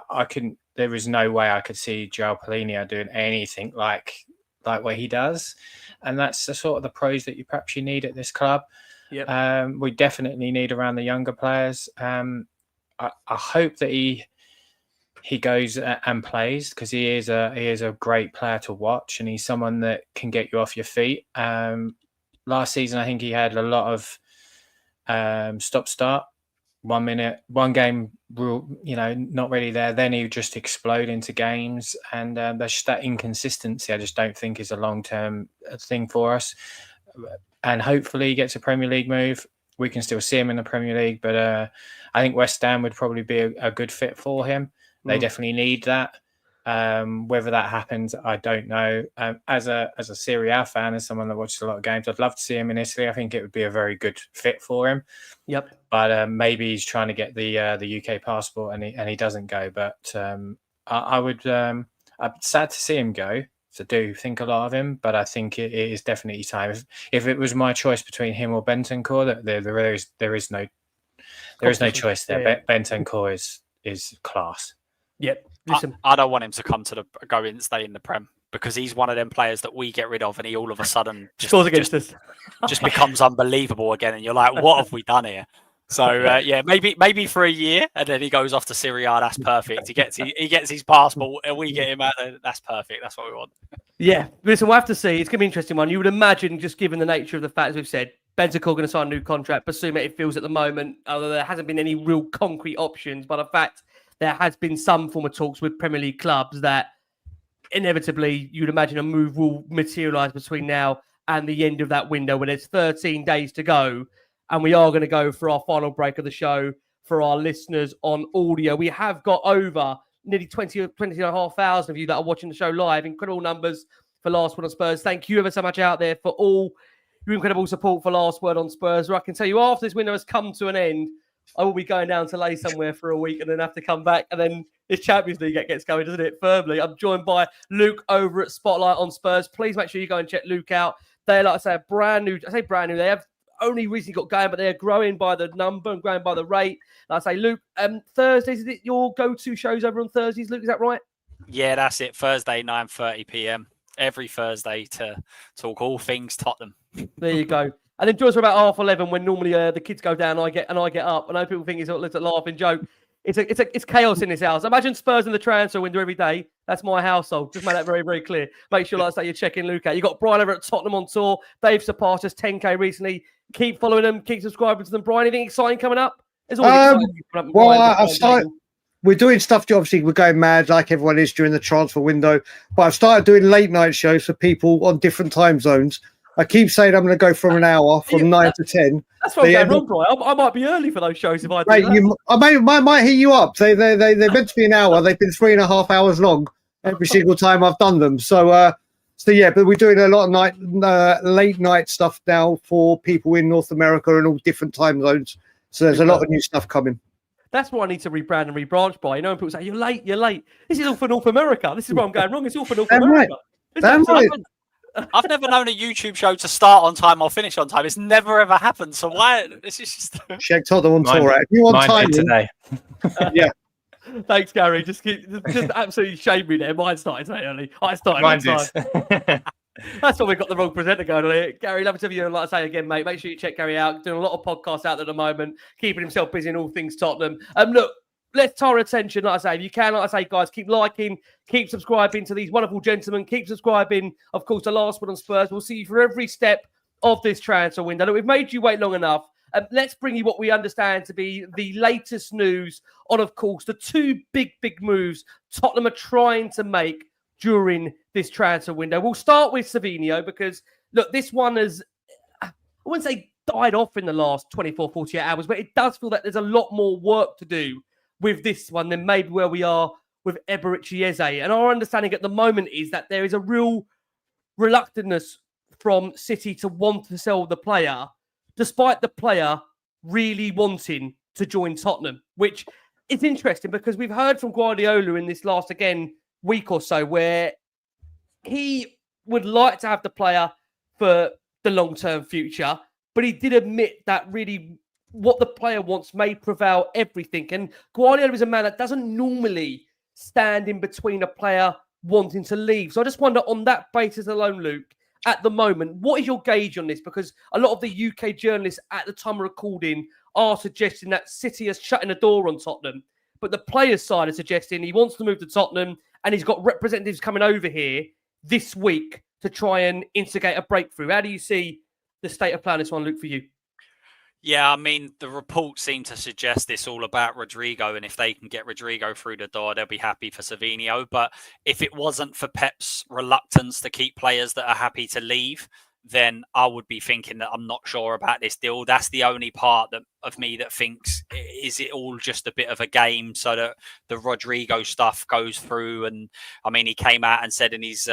there is no way I could see João Palhinha doing anything like what he does, and that's the sort of the pros that you need at this club. Yep. We definitely need around the younger players. I hope that he goes and plays because he is a great player to watch, and he's someone that can get you off your feet. Last season, I think he had a lot of stop-start, 1 minute, one game rule, not really there. Then he would just explode into games, and there's just that inconsistency. I just don't think is a long-term thing for us. And hopefully he gets a Premier League move. We can still see him in the Premier League, but I think West Ham would probably be a good fit for him. They definitely need that. Whether that happens, I don't know. As a Serie A fan, as someone that watches a lot of games, I'd love to see him in Italy. I think it would be a very good fit for him. Yep. But maybe he's trying to get the UK passport and he doesn't go. But I'm sad to see him go. So I do think a lot of him, but I think it is definitely time. If it was my choice between him or Bentancur, there is no choice there. Yeah. Bentancur is class. Yep. Listen, I don't want him to come to go and stay in the Prem because he's one of them players that we get rid of and he all of a sudden scores against us. Just becomes unbelievable again, and you're like, what have we done here? So maybe for a year, and then he goes off to Serie A. That's perfect. He gets his passport, and we get him out there. That's perfect. That's what we want. Yeah, listen, we'll have to see. It's going to be an interesting one. You would imagine, just given the nature of the fact, as we've said, Bentancur going to sign a new contract. Assume it feels at the moment, although there hasn't been any real concrete options, but in fact, there has been some form of talks with Premier League clubs that inevitably you'd imagine a move will materialise between now and the end of that window, when there's 13 days to go. And we are going to go for our final break of the show for our listeners on audio. We have got over nearly 20,500 of you that are watching the show live. Incredible numbers for Last Word on Spurs. Thank you ever so much out there for all your incredible support for Last Word on Spurs. I can tell you, after this window has come to an end, I will be going down to lay somewhere for a week and then have to come back. And then this Champions League gets going, doesn't it? Firmly, I'm joined by Luke over at Spotlight on Spurs. Please make sure you go and check Luke out. They're, like I say, brand new. They have only recently got going, but they're growing by the number and growing by the rate. Like I say, Luke, Thursdays, is it your go-to shows over on Thursdays, Luke? Is that right? Yeah, that's it. Thursday, 9:30 p.m. every Thursday to talk all things Tottenham. There you go. And then joins for about 11:30 when normally the kids go down and I get up. I know people think it's a laughing joke. It's chaos in this house. Imagine Spurs in the transfer window every day. That's my household. Just make that very, very clear. Make sure, like I say, you're checking Luke out. You've got Brian over at Tottenham on tour. They've surpassed us 10K recently. Keep following them. Keep subscribing to them. Brian, anything exciting coming up? We're doing stuff. Obviously, we're going mad like everyone is during the transfer window. But I've started doing late night shows for people on different time zones. I keep saying I'm going to go from an hour, from 9 to 10. That's what I'm going wrong, Brian. I might be early for those shows if I do that. I might hit you up. They're meant to be an hour. They've been 3.5 hours long every single time I've done them. So yeah, but we're doing a lot of late night stuff now for people in North America and all different time zones. So there's a lot of new stuff coming. That's what I need to rebrand and rebranch by. You know, when people say, you're late. This is all for North America. This is where I'm going wrong. It's all for North America. Damn right. I've never known a YouTube show to start on time or finish on time. It's never ever happened. So why? This is just check Tottenham on tour. If you want time today, yeah. Thanks, Gary. Just absolutely shame me there. Mine started today early. I started on time. That's why we've got the wrong presenter going on here. Gary, love to have you. And like I say again, mate, make sure you check Gary out. Doing a lot of podcasts out at the moment, keeping himself busy in all things Tottenham. Look, let's tie our attention. Like I say, if you can, like I say, guys, keep liking, keep subscribing to these wonderful gentlemen. Keep subscribing, of course, to Last Word on Spurs. We'll see you for every step of this transfer window. Look, we've made you wait long enough. Let's bring you what we understand to be the latest news on, of course, the two big moves Tottenham are trying to make during this transfer window. We'll start with Savinho because look, this one has, I wouldn't say died off in the last 24, 48 hours, but it does feel that there's a lot more work to do with this one than maybe where we are with Eberechi Eze. And our understanding at the moment is that there is a real reluctantness from City to want to sell the player, despite the player really wanting to join Tottenham, which is interesting because we've heard from Guardiola in this last, again, week or so, where he would like to have the player for the long-term future, but he did admit that really what the player wants may prevail everything. And Guardiola is a man that doesn't normally stand in between a player wanting to leave. So I just wonder, on that basis alone, Luke, at the moment, what is your gauge on this? Because a lot of the UK journalists at the time of recording are suggesting that City is shutting the door on Tottenham, but the players' side is suggesting he wants to move to Tottenham and he's got representatives coming over here this week to try and instigate a breakthrough. How do you see the state of play on this one, Luke, for you? Yeah, I mean, the reports seem to suggest it's all about Rodrigo, and if they can get Rodrigo through the door, they'll be happy for Savinho. But if it wasn't for Pep's reluctance to keep players that are happy to leave, then I would be thinking that I'm not sure about this deal. That's the only part of me that thinks, is it all just a bit of a game so that the Rodrigo stuff goes through? And I mean, he came out and said in his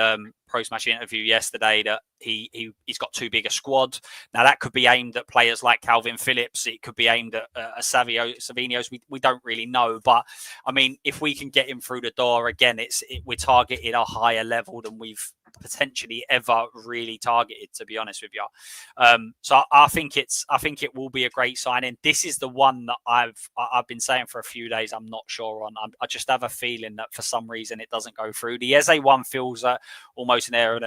post-match interview yesterday that he's got too big a squad. Now, that could be aimed at players like Calvin Phillips. It could be aimed at Savinho's. We don't really know. But, I mean, if we can get him through the door, again, we're targeting a higher level than we've potentially ever really targeted, to be honest with you. So I think it will be a great signing. This is the one that I've been saying for a few days I'm not sure on. I just have a feeling that for some reason it doesn't go through. The Eze one feels almost an error,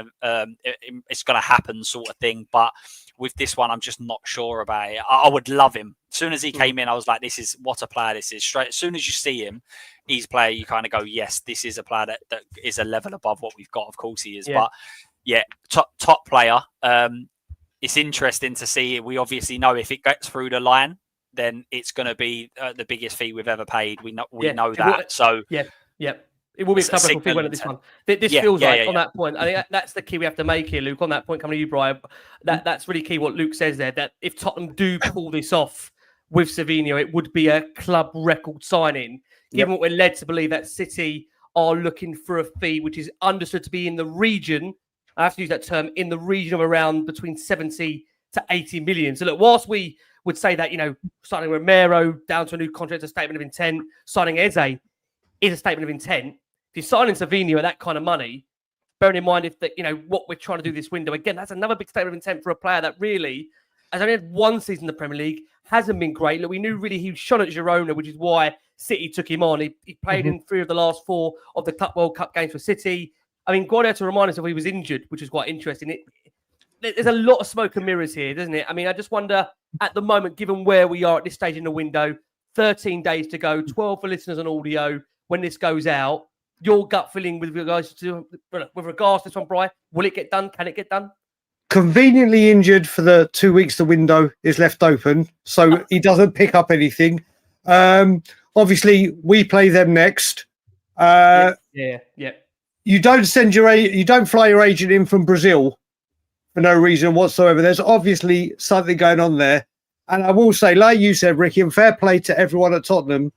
it's going to happen sort of thing. But with this one, I'm just not sure about it. I would love him. As soon as he came in, I was like, this is what a player this is. Straight as soon as you see him, he's a player, you kind of go, yes, this is a player that is a level above what we've got. Of course he is. Yeah. But yeah, top player. It's interesting to see. We obviously know if it gets through the line, then it's going to be the biggest fee we've ever paid. We know that. So yeah. It will be a club record fee at this one. This feels like on that point. I think that's the key we have to make here, Luke. On that point, coming to you, Brian, that's really key. What Luke says there, that if Tottenham do pull this off with Savinho, it would be a club record signing. Given what we're led to believe that City are looking for a fee which is understood to be in the region. I have to use that term, in the region of around between 70 to 80 million. So look, whilst we would say that, signing Romero down to a new contract is a statement of intent, signing Eze is a statement of intent. If you're signing Savinho at that kind of money, bearing in mind what we're trying to do this window, again, that's another big statement of intent for a player that really has only had one season in the Premier League, hasn't been great. Look, we knew really he shone at Girona, which is why City took him on. He played in 3 of the last 4 of the Club World Cup games for City. I mean, Guardiola, to remind us if he was injured, which is quite interesting. There's a lot of smoke and mirrors here, doesn't it? I mean, I just wonder at the moment, given where we are at this stage in the window, 13 days to go, 12 for listeners on audio when this goes out. Your gut feeling with regards to this one, Brian, will it get done? Can it get done? Conveniently injured for the 2 weeks the window is left open, so he doesn't pick up anything. Obviously, we play them next. Yeah. You don't fly your agent in from Brazil for no reason whatsoever. There's obviously something going on there. And I will say, like you said, Ricky, and fair play to everyone at Tottenham,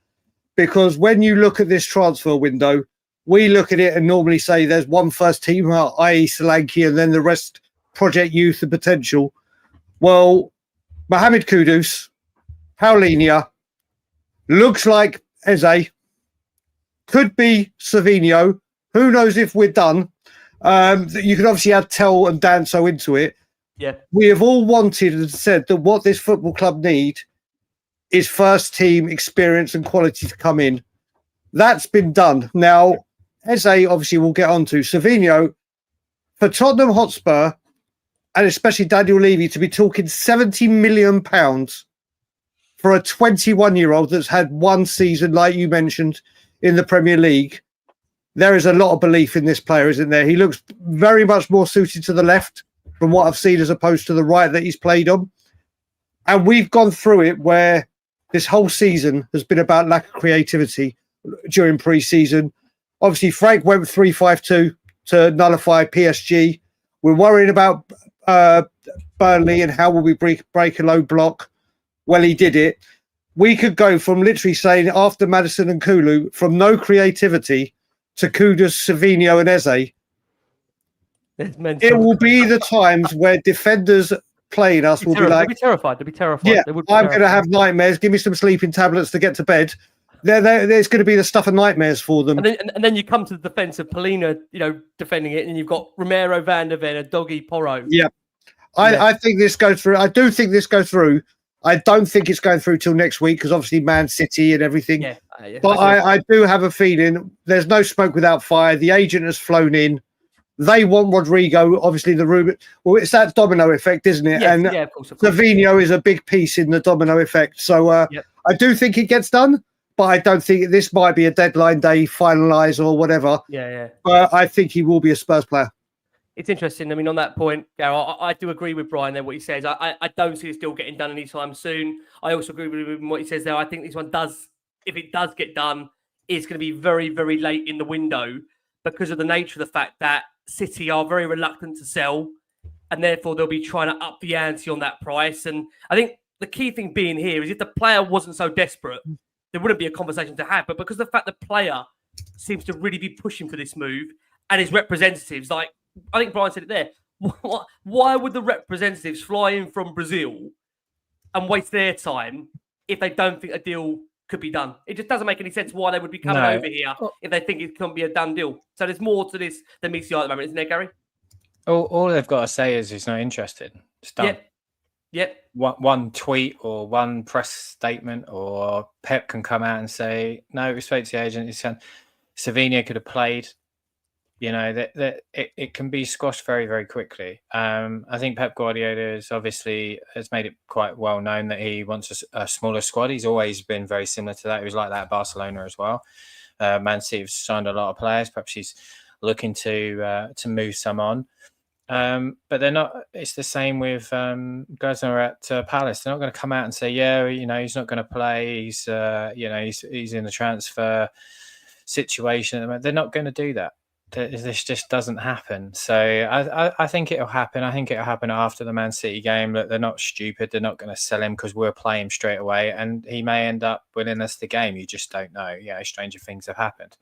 because when you look at this transfer window, we look at it and normally say there's one first teamer, i.e. Solanke, and then the rest project youth and potential. Well, Mohamed Kudus, Paulinho, looks like Eze, could be Savinho. Who knows if we're done? You can obviously add Tel and Danso into it. Yeah, we have all wanted and said that what this football club need is first team experience and quality to come in. That's been done. Now, Eze obviously we'll get on to. Savinho, for Tottenham Hotspur, and especially Daniel Levy, to be talking £70 million for a 21-year-old that's had one season, like you mentioned, in the Premier League. There is a lot of belief in this player, isn't there? He looks very much more suited to the left from what I've seen as opposed to the right that he's played on. And we've gone through it where this whole season has been about lack of creativity during pre-season. Obviously, Frank went 3-5-2 to nullify PSG. We're worrying about Burnley and how will we break a low block? Well, he did it. We could go from literally saying after Maddison and Kulu from no creativity to Kudus, Savinho and Eze. It will be the times where defenders playing us will be like... They'll be terrified. They'll be terrified. Yeah, I'm going to have nightmares. Give me some sleeping tablets to get to bed. There's going to be the stuff of nightmares for them. And then you come to the defence of Polina, defending it, and you've got Romero, Van der Ven, Doggy, Porro. Yeah. I think this goes through. I do think this goes through. I don't think it's going through till next week because obviously Man City and everything. Yeah. But I do have a feeling there's no smoke without fire. The agent has flown in. They want Rodrigo. Obviously, the rumor. Well, it's that domino effect, isn't it? Yes, of course. Savinho is a big piece in the domino effect. So I do think it gets done, but I don't think this might be a deadline day finalise or whatever. Yeah. But I think he will be a Spurs player. It's interesting. I mean, on that point, Gareth, I do agree with Brian there, what he says. I don't see this deal getting done anytime soon. I also agree with him what he says there. I think this one does, if it does get done, it's going to be very, very late in the window because of the nature of the fact that City are very reluctant to sell and therefore they'll be trying to up the ante on that price. And I think the key thing being here is if the player wasn't so desperate, there wouldn't be a conversation to have. But because the fact the player seems to really be pushing for this move and his representatives, like, I think Brian said it there. Why would the representatives fly in from Brazil and waste their time if they don't think a deal could be done? It just doesn't make any sense why they would be coming over here if they think it can't be a done deal. So there's more to this than meets the eye at the moment, isn't there, Gary? All they've got to say is he's not interested. It's done. Yep. One tweet or one press statement or Pep can come out and say, no, respect to the agent. Savinho could have played. It can be squashed very, very quickly. I think Pep Guardiola has made it quite well known that he wants a smaller squad. He's always been very similar to that. He was like that at Barcelona as well. Man City have signed a lot of players. Perhaps he's looking to move some on. But they're not. It's the same with guys that are at Palace. They're not going to come out and say, he's not going to play. He's in the transfer situation. They're not going to do that. This just doesn't happen. So I think it'll happen. I think it'll happen after the Man City game. That they're not stupid. They're not going to sell him because we'll play him straight away, and he may end up winning us the game. You just don't know. Stranger things have happened.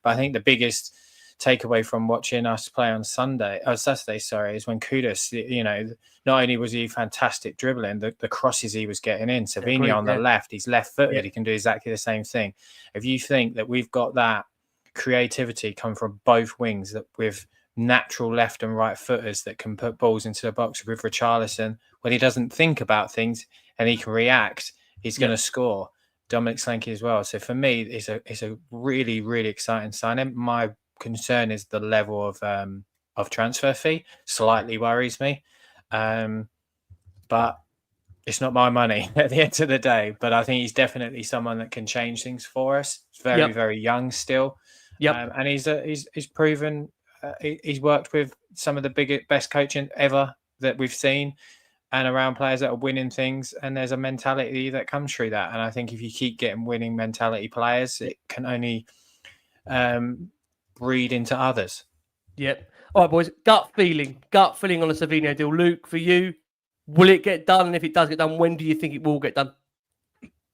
But I think the biggest takeaway from watching us play on Saturday, is when Kudus, not only was he fantastic dribbling, the crosses he was getting in. Savinho on the left, he's left-footed. He can do exactly the same thing. If you think that we've got that creativity come from both wings, that with natural left and right footers that can put balls into the box with Richarlison, when he doesn't think about things and he can react, he's going to score. Dominic Solanke as well. So for me, it's a really, really exciting signing. My concern is the level of transfer fee. Slightly worries me, but it's not my money at the end of the day. But I think he's definitely someone that can change things for us. He's very, very young still. And he's proven he's worked with some of the best coaching ever that we've seen, and around players that are winning things. And there's a mentality that comes through that. And I think if you keep getting winning mentality players, it can only breed into others. Yep. All right, boys. Gut feeling on a Savinho deal. Luke, for you, will it get done? And if it does get done, when do you think it will get done?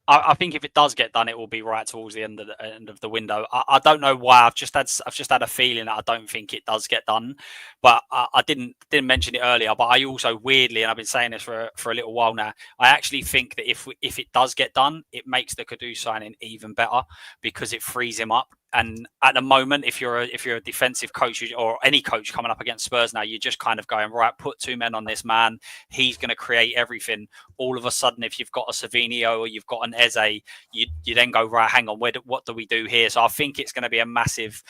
I think if it does get done, it will be right towards the end of the window. I don't know why. I've just had a feeling that I don't think it does get done. But I didn't mention it earlier. But I also weirdly, and I've been saying this for a little while now, I actually think that if it does get done, it makes the Kudus signing even better because it frees him up. And at the moment, if you're a defensive coach or any coach coming up against Spurs now, you're just kind of going, right, put two men on this man. He's going to create everything. All of a sudden, if you've got a Savinho or you've got an Eze, you then go, right, hang on, what do we do here? So I think it's going to be a massive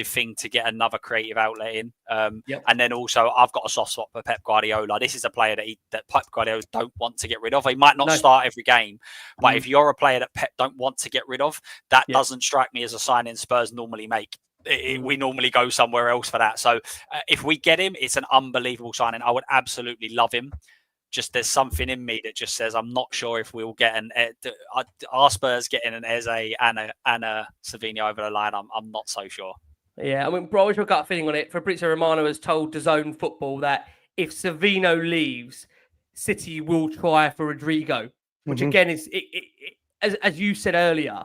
thing to get another creative outlet in. And then also, I've got a soft spot for Pep Guardiola. This is a player that Pep Guardiola don't want to get rid of. He might not start every game, but if you're a player that Pep don't want to get rid of, that doesn't strike me as a signing Spurs normally make. We normally go somewhere else for that. So if we get him, it's an unbelievable signing. I would absolutely love him. Just there's something in me that just says I'm not sure if we'll get our Spurs getting an Eze and a Savinho over the line. I'm not so sure. Yeah, I mean, bro, what's your gut feeling on it? Fabrizio Romano has told DAZN Football that if Savinho leaves, City will try for Rodrigo, which again is, as you said earlier,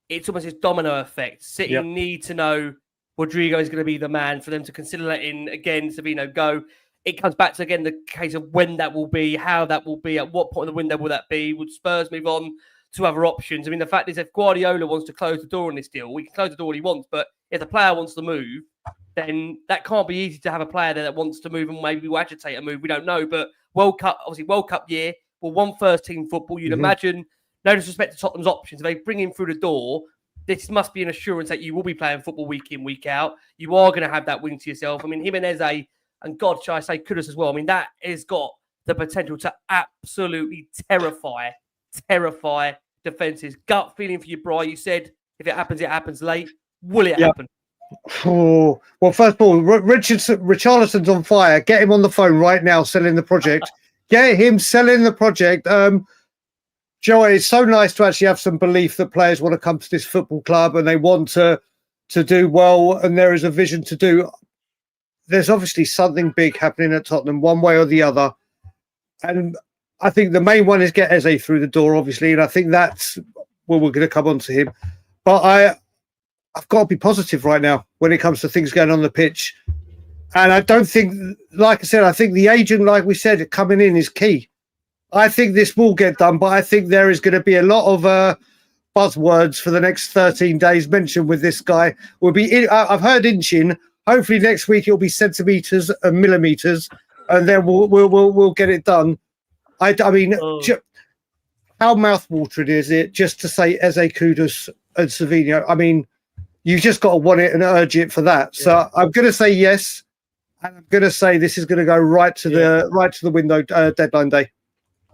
it's almost this domino effect. City need to know Rodrigo is going to be the man for them to consider letting, again, Savinho go. It comes back to, again, the case of when that will be, how that will be, at what point in the window will that be? Would Spurs move on to other options? I mean, the fact is, if Guardiola wants to close the door on this deal, we can close the door all he wants, but if the player wants to move, then that can't be easy to have a player there that wants to move and maybe will agitate a move. We don't know, but World Cup year, well, one first-team football, you'd imagine, no disrespect to Tottenham's options, if they bring him through the door, this must be an assurance that you will be playing football week in, week out. You are going to have that wing to yourself. I mean, him and Eze, and God, shall I say, Kudus as well. I mean, that has got the potential to absolutely terrify defences. Gut feeling for you, Bri. You said if it happens late. Will it happen? Oh, well, first of all, Richarlison's on fire. Get him on the phone right now, selling the project. Get him selling the project. Joey, it's so nice to actually have some belief that players want to come to this football club and they want to do well, and there is a vision to do. There's obviously something big happening at Tottenham, one way or the other. And I think the main one is get Eze through the door, obviously. And I think that's where we're going to come on to him. But I've got to be positive right now when it comes to things going on the pitch. And I don't think, like I said, I think the agent, like we said, coming in is key. I think this will get done, but I think there is going to be a lot of buzzwords for the next 13 days mentioned with this guy. I've heard inching. Hopefully next week it'll be centimetres and millimetres, and then we'll get it done. I mean, how mouthwatering is it just to say Eze, Kudus and Savinho? I mean, you've just got to want it and urge it for that. So I'm going to say yes, and I'm going to say this is going to go right to the window deadline day.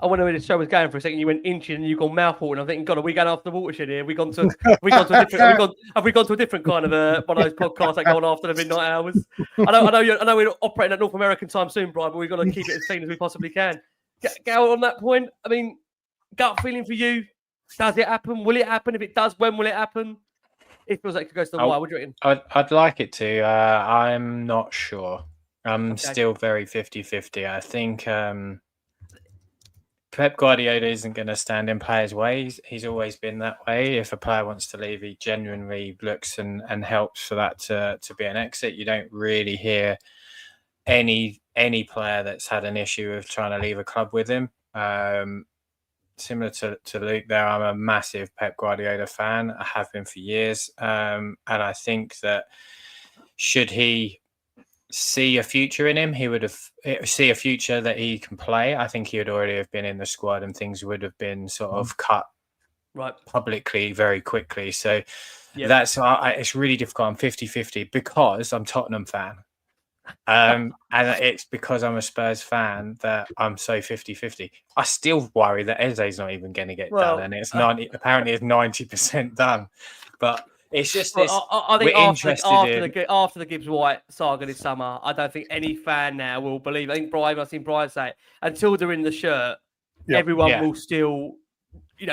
I wonder where the show was going for a second. You went inching and you gone mouthwater. I'm thinking, God, are we going after the watershed here? Have we gone to a different kind of one of those podcasts that go on after the midnight hours? I know we're operating at North American time soon, Brian, but we've got to keep it as clean as we possibly can. Go on that point. I mean, gut feeling for you. Does it happen? Will it happen? If it does, when will it happen? It feels like it could go to the wire. What do you reckon? I'd like it to. I'm not sure. I'm still very 50-50. I think Pep Guardiola isn't going to stand in players' ways. He's always been that way. If a player wants to leave, he genuinely looks and helps for that to be an exit. You don't really hear any player that's had an issue of trying to leave a club with him. Similar to Luke there, I'm a massive Pep Guardiola fan. I have been for years. And I think that should he see a future in him, he would have see a future that he can play. I think he would already have been in the squad and things would have been sort of cut publicly very quickly. So that's it's really difficult. I'm 50-50 because I'm Tottenham fan. And it's because I'm a Spurs fan that I'm so 50-50. I still worry that Eze's not even going to get done, and it's apparently it's 90% done. But it's just this. I think after the Gibbs White saga this summer, I don't think any fan now will believe. I think I've seen Brian say it, until they're in the shirt, everyone will still,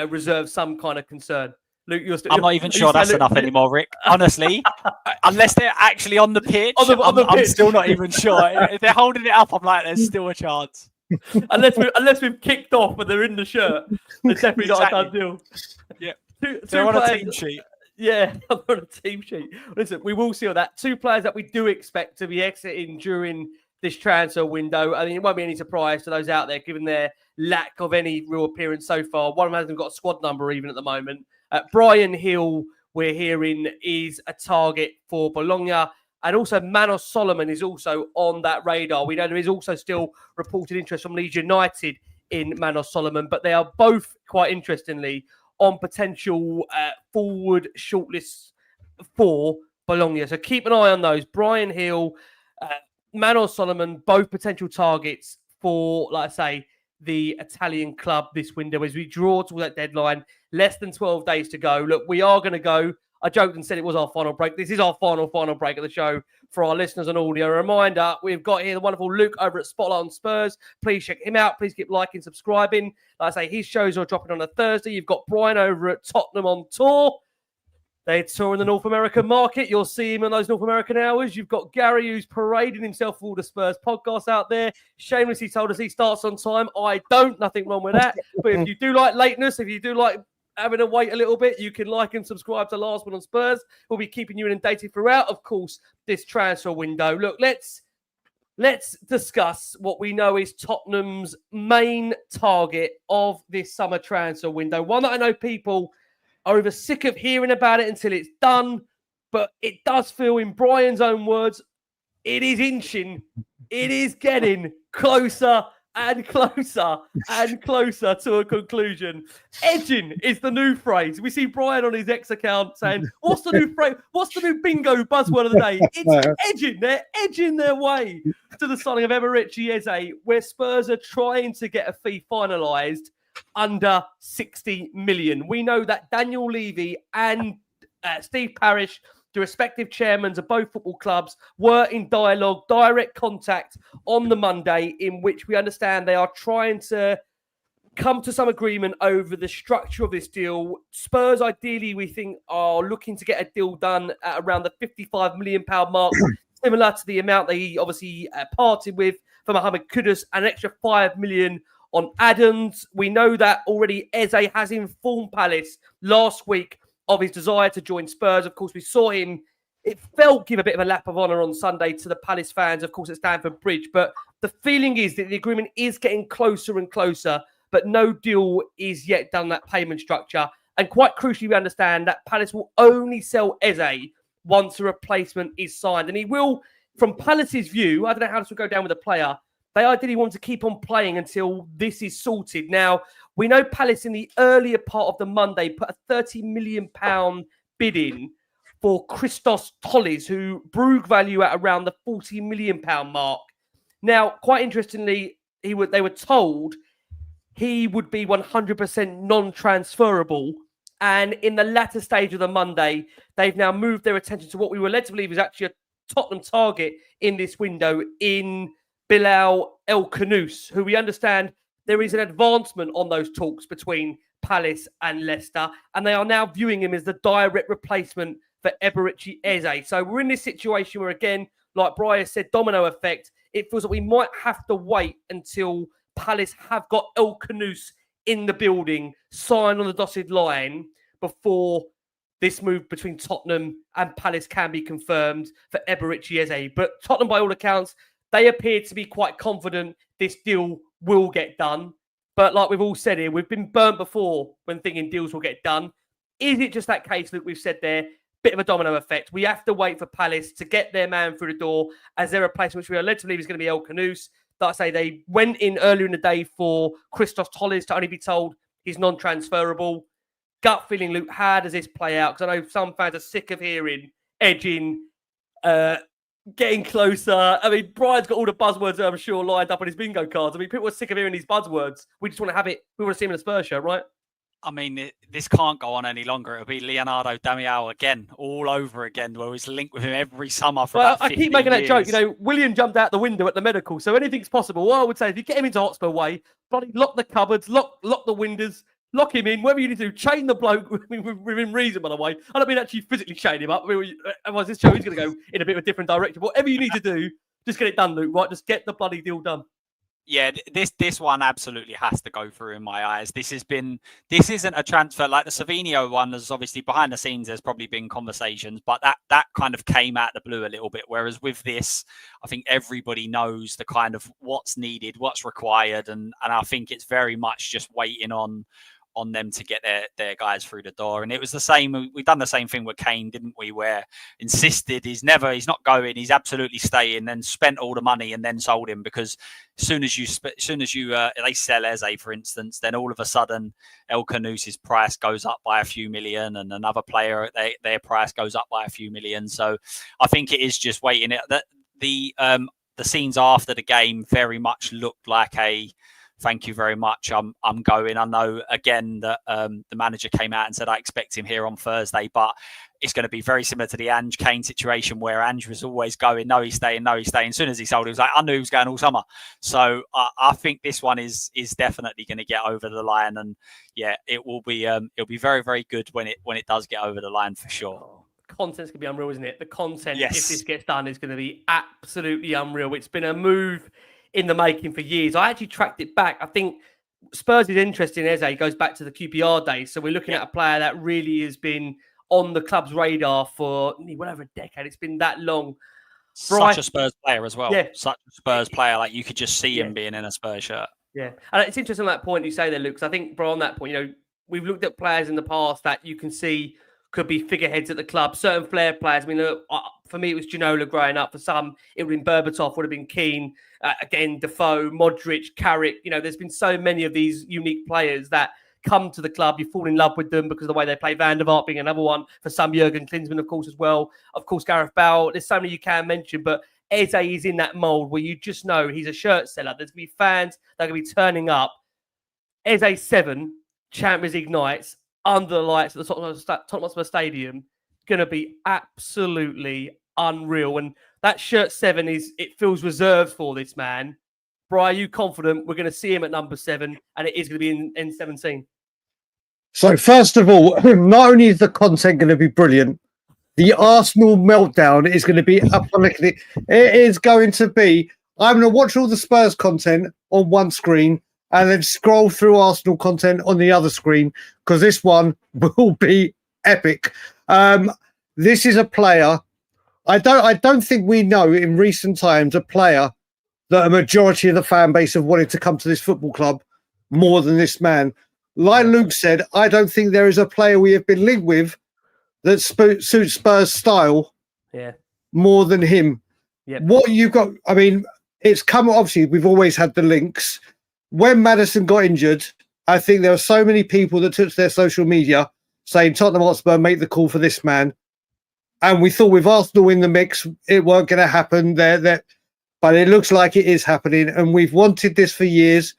reserve some kind of concern. Luke, I'm not even sure that's enough anymore, Rick. Honestly, unless they're actually on the pitch, I'm still not even sure. If they're holding it up, I'm like, there's still a chance. unless we've kicked off when they're in the shirt, they're definitely not a done deal. Yeah, they're on a team sheet. Yeah, on a team sheet. Listen, we will see all that. Two players that we do expect to be exiting during this transfer window. I mean, it won't be any surprise to those out there, given their lack of any real appearance so far. One of them hasn't got a squad number even at the moment. Bryan Gil, we're hearing, is a target for Bologna. And also Manos Solomon is also on that radar. We know there is also still reported interest from Leeds United in Manos Solomon, but they are both, quite interestingly, on potential forward shortlists for Bologna. So keep an eye on those. Bryan Gil, Manos Solomon, both potential targets for, like I say, the Italian club this window as we draw to that deadline. Less than 12 days to go. Look, we are going to go. I joked and said it was our final break. This is our final break of the show for our listeners on audio. A reminder, we've got here the wonderful Luke over at Spotlight on Spurs. Please check him out. Please keep liking, subscribing. Like I say, his shows are dropping on a Thursday. You've got Brian over at Tottenham on Tour. They're touring the North American market. You'll see him in those North American hours. You've got Gary, who's parading himself for all the Spurs podcasts out there. Shamelessly told us he starts on time. I don't. Nothing wrong with that. But if you do like lateness, if you do like having to wait a little bit, you can like and subscribe to Last Word on Spurs. We'll be keeping you inundated throughout, of course, this transfer window. Look, let's discuss what we know is Tottenham's main target of this summer transfer window. One that I know people are either sick of hearing about it until it's done, but it does feel, in Brian's own words, it is inching. It is getting closer and closer and closer to a conclusion. Edging is the new phrase. We see Brian on his X account saying, what's the new phrase? What's the new bingo buzzword of the day? It's edging. They're edging their way to the signing of Eberechi Eze, where Spurs are trying to get a fee finalised under 60 million. We know that Daniel Levy and Steve Parish, the respective chairmen of both football clubs, were in dialogue, direct contact on the Monday, in which we understand they are trying to come to some agreement over the structure of this deal. Spurs, ideally, we think, are looking to get a deal done at around the £55 million mark, similar to the amount they obviously parted with for Mohamed Kudus, an extra £5 million on Adams. We know that already Eze has informed Palace last week of his desire to join Spurs. Of course, we saw him, it felt, give a bit of a lap of honour on Sunday to the Palace fans, of course, at Stamford Bridge. But the feeling is that the agreement is getting closer and closer, but no deal is yet done, that payment structure. And quite crucially, we understand that Palace will only sell Eze once a replacement is signed. And he will, from Palace's view, I don't know how this will go down with the player, they ideally want to keep on playing until this is sorted. Now, we know Palace in the earlier part of the Monday put a £30 million bid in for Christos Tollies, who Brugge value at around the £40 million mark. Now, quite interestingly, they were told he would be 100% non-transferable. And in the latter stage of the Monday, they've now moved their attention to what we were led to believe is actually a Tottenham target in this window in Bilal El-Khanous, who we understand there is an advancement on those talks between Palace and Leicester, and they are now viewing him as the direct replacement for Eberechi Eze. So we're in this situation where, again, like Brian said, domino effect. It feels like we might have to wait until Palace have got El-Khanous in the building, signed on the dotted line, before this move between Tottenham and Palace can be confirmed for Eberechi Eze. But Tottenham, by all accounts, they appear to be quite confident this deal will get done. But like we've all said here, we've been burnt before when thinking deals will get done. Is it just that case that we've said there? Bit of a domino effect. We have to wait for Palace to get their man through the door as their replacement, which we are led to believe is going to be El-Khanous. Like I say, they went in earlier in the day for Christos Tollies to only be told he's non-transferable. Gut feeling Luke, how does this play out? Because I know some fans are sick of hearing edging, getting closer. I mean, Brian's got all the buzzwords, I'm sure, lined up on his bingo cards. I mean, people are sick of hearing these buzzwords. We just want to have it. We want to see him in a Spurs shirt, right? I mean, this can't go on any longer. It'll be Leonardo Damião again, all over again, where he's linked with him every summer for about 15 I keep making years. that joke. You know, William jumped out the window at the medical, so anything's possible. What I would say, if you get him into Hotspur way, bloody lock the cupboards, lock the windows, lock him in, whatever you need to do, chain the bloke within reason, by the way. I don't mean actually physically chain him up. I mean, otherwise this show is going to go in a bit of a different direction. Whatever you need to do, just get it done, Luke, right? Just get the bloody deal done. Yeah, this one absolutely has to go through in my eyes. This isn't a transfer like the Savinho one. There's obviously behind the scenes, there's probably been conversations, but that kind of came out the blue a little bit. Whereas with this, I think everybody knows the kind of what's needed, what's required, and I think it's very much just waiting on them to get their guys through the door. And it was the same. We've done the same thing with Kane, didn't we? Where insisted he's not going, he's absolutely staying, then spent all the money and then sold him, because as soon as you they sell Eze, for instance, then all of a sudden El-Khanous's price goes up by a few million, and another player their price goes up by a few million. So I think it is just waiting. The scenes after the game very much looked like a thank you very much. I'm going. I know again that the manager came out and said I expect him here on Thursday, but it's going to be very similar to the 𝐻𝐿𝐴𝐻 situation where Ange was always going, no, he's staying, no, he's staying. As soon as he sold, he was like, I knew he was going all summer. So I think this one is definitely going to get over the line, and yeah, it will be it'll be very, very good when it does get over the line for sure. Oh, the content's going to be unreal, isn't it? The content, Yes. if this gets done, is going to be absolutely unreal. It's been a move in the making for years. I actually tracked it back. I think Spurs is interesting. Eze goes back to the QPR days, so we're looking at a player that really has been on the club's radar for well over a decade. It's been that long. Such a Spurs player as well. Yeah. Such a Spurs player. Like you could just see him being in a Spurs shirt. Yeah. And it's interesting that point you say there, Luke, because I think, bro, on that point, we've looked at players in the past that you can see could be figureheads at the club, certain flair players. I mean, look, for me, it was Ginola growing up. For some, it would have been Berbatov, would have been Keane. Again, Defoe, Modric, Carrick. There's been so many of these unique players that come to the club, you fall in love with them because of the way they play. Van der Vaart being another one. For some, 𝐷𝐿𝐴𝐻𝐿 𝐾𝐽, of course, as well. Of course, Gareth Bale. There's so many you can mention, but Eze is in that mould where you just know he's a shirt seller. There's going to be fans that are going to be turning up. Eze 7, Champions League nights, under the lights at the Tottenham Hotspur Stadium, going to be absolutely unreal. And that shirt 7 it feels reserved for this man. Bri, are you confident we're going to see him at number 7 and it is going to be in N17? So first of all, not only is the content going to be brilliant, the Arsenal meltdown is going to be up on it. It is going to be, I'm going to watch all the Spurs content on one screen and then scroll through Arsenal content on the other screen, because this one will be epic. This is a player, I don't think we know in recent times a player that a majority of the fan base have wanted to come to this football club more than this man. Like Luke said, I don't think there is a player we have been linked with that suits Spurs' style more than him. Yep. What you've got, I mean, it's come, obviously, we've always had the links. When Maddison got injured, I think there were so many people that took to their social media saying Tottenham Hotspur make the call for this man. And we thought with Arsenal in the mix, it weren't going to happen there. But it looks like it is happening, and we've wanted this for years.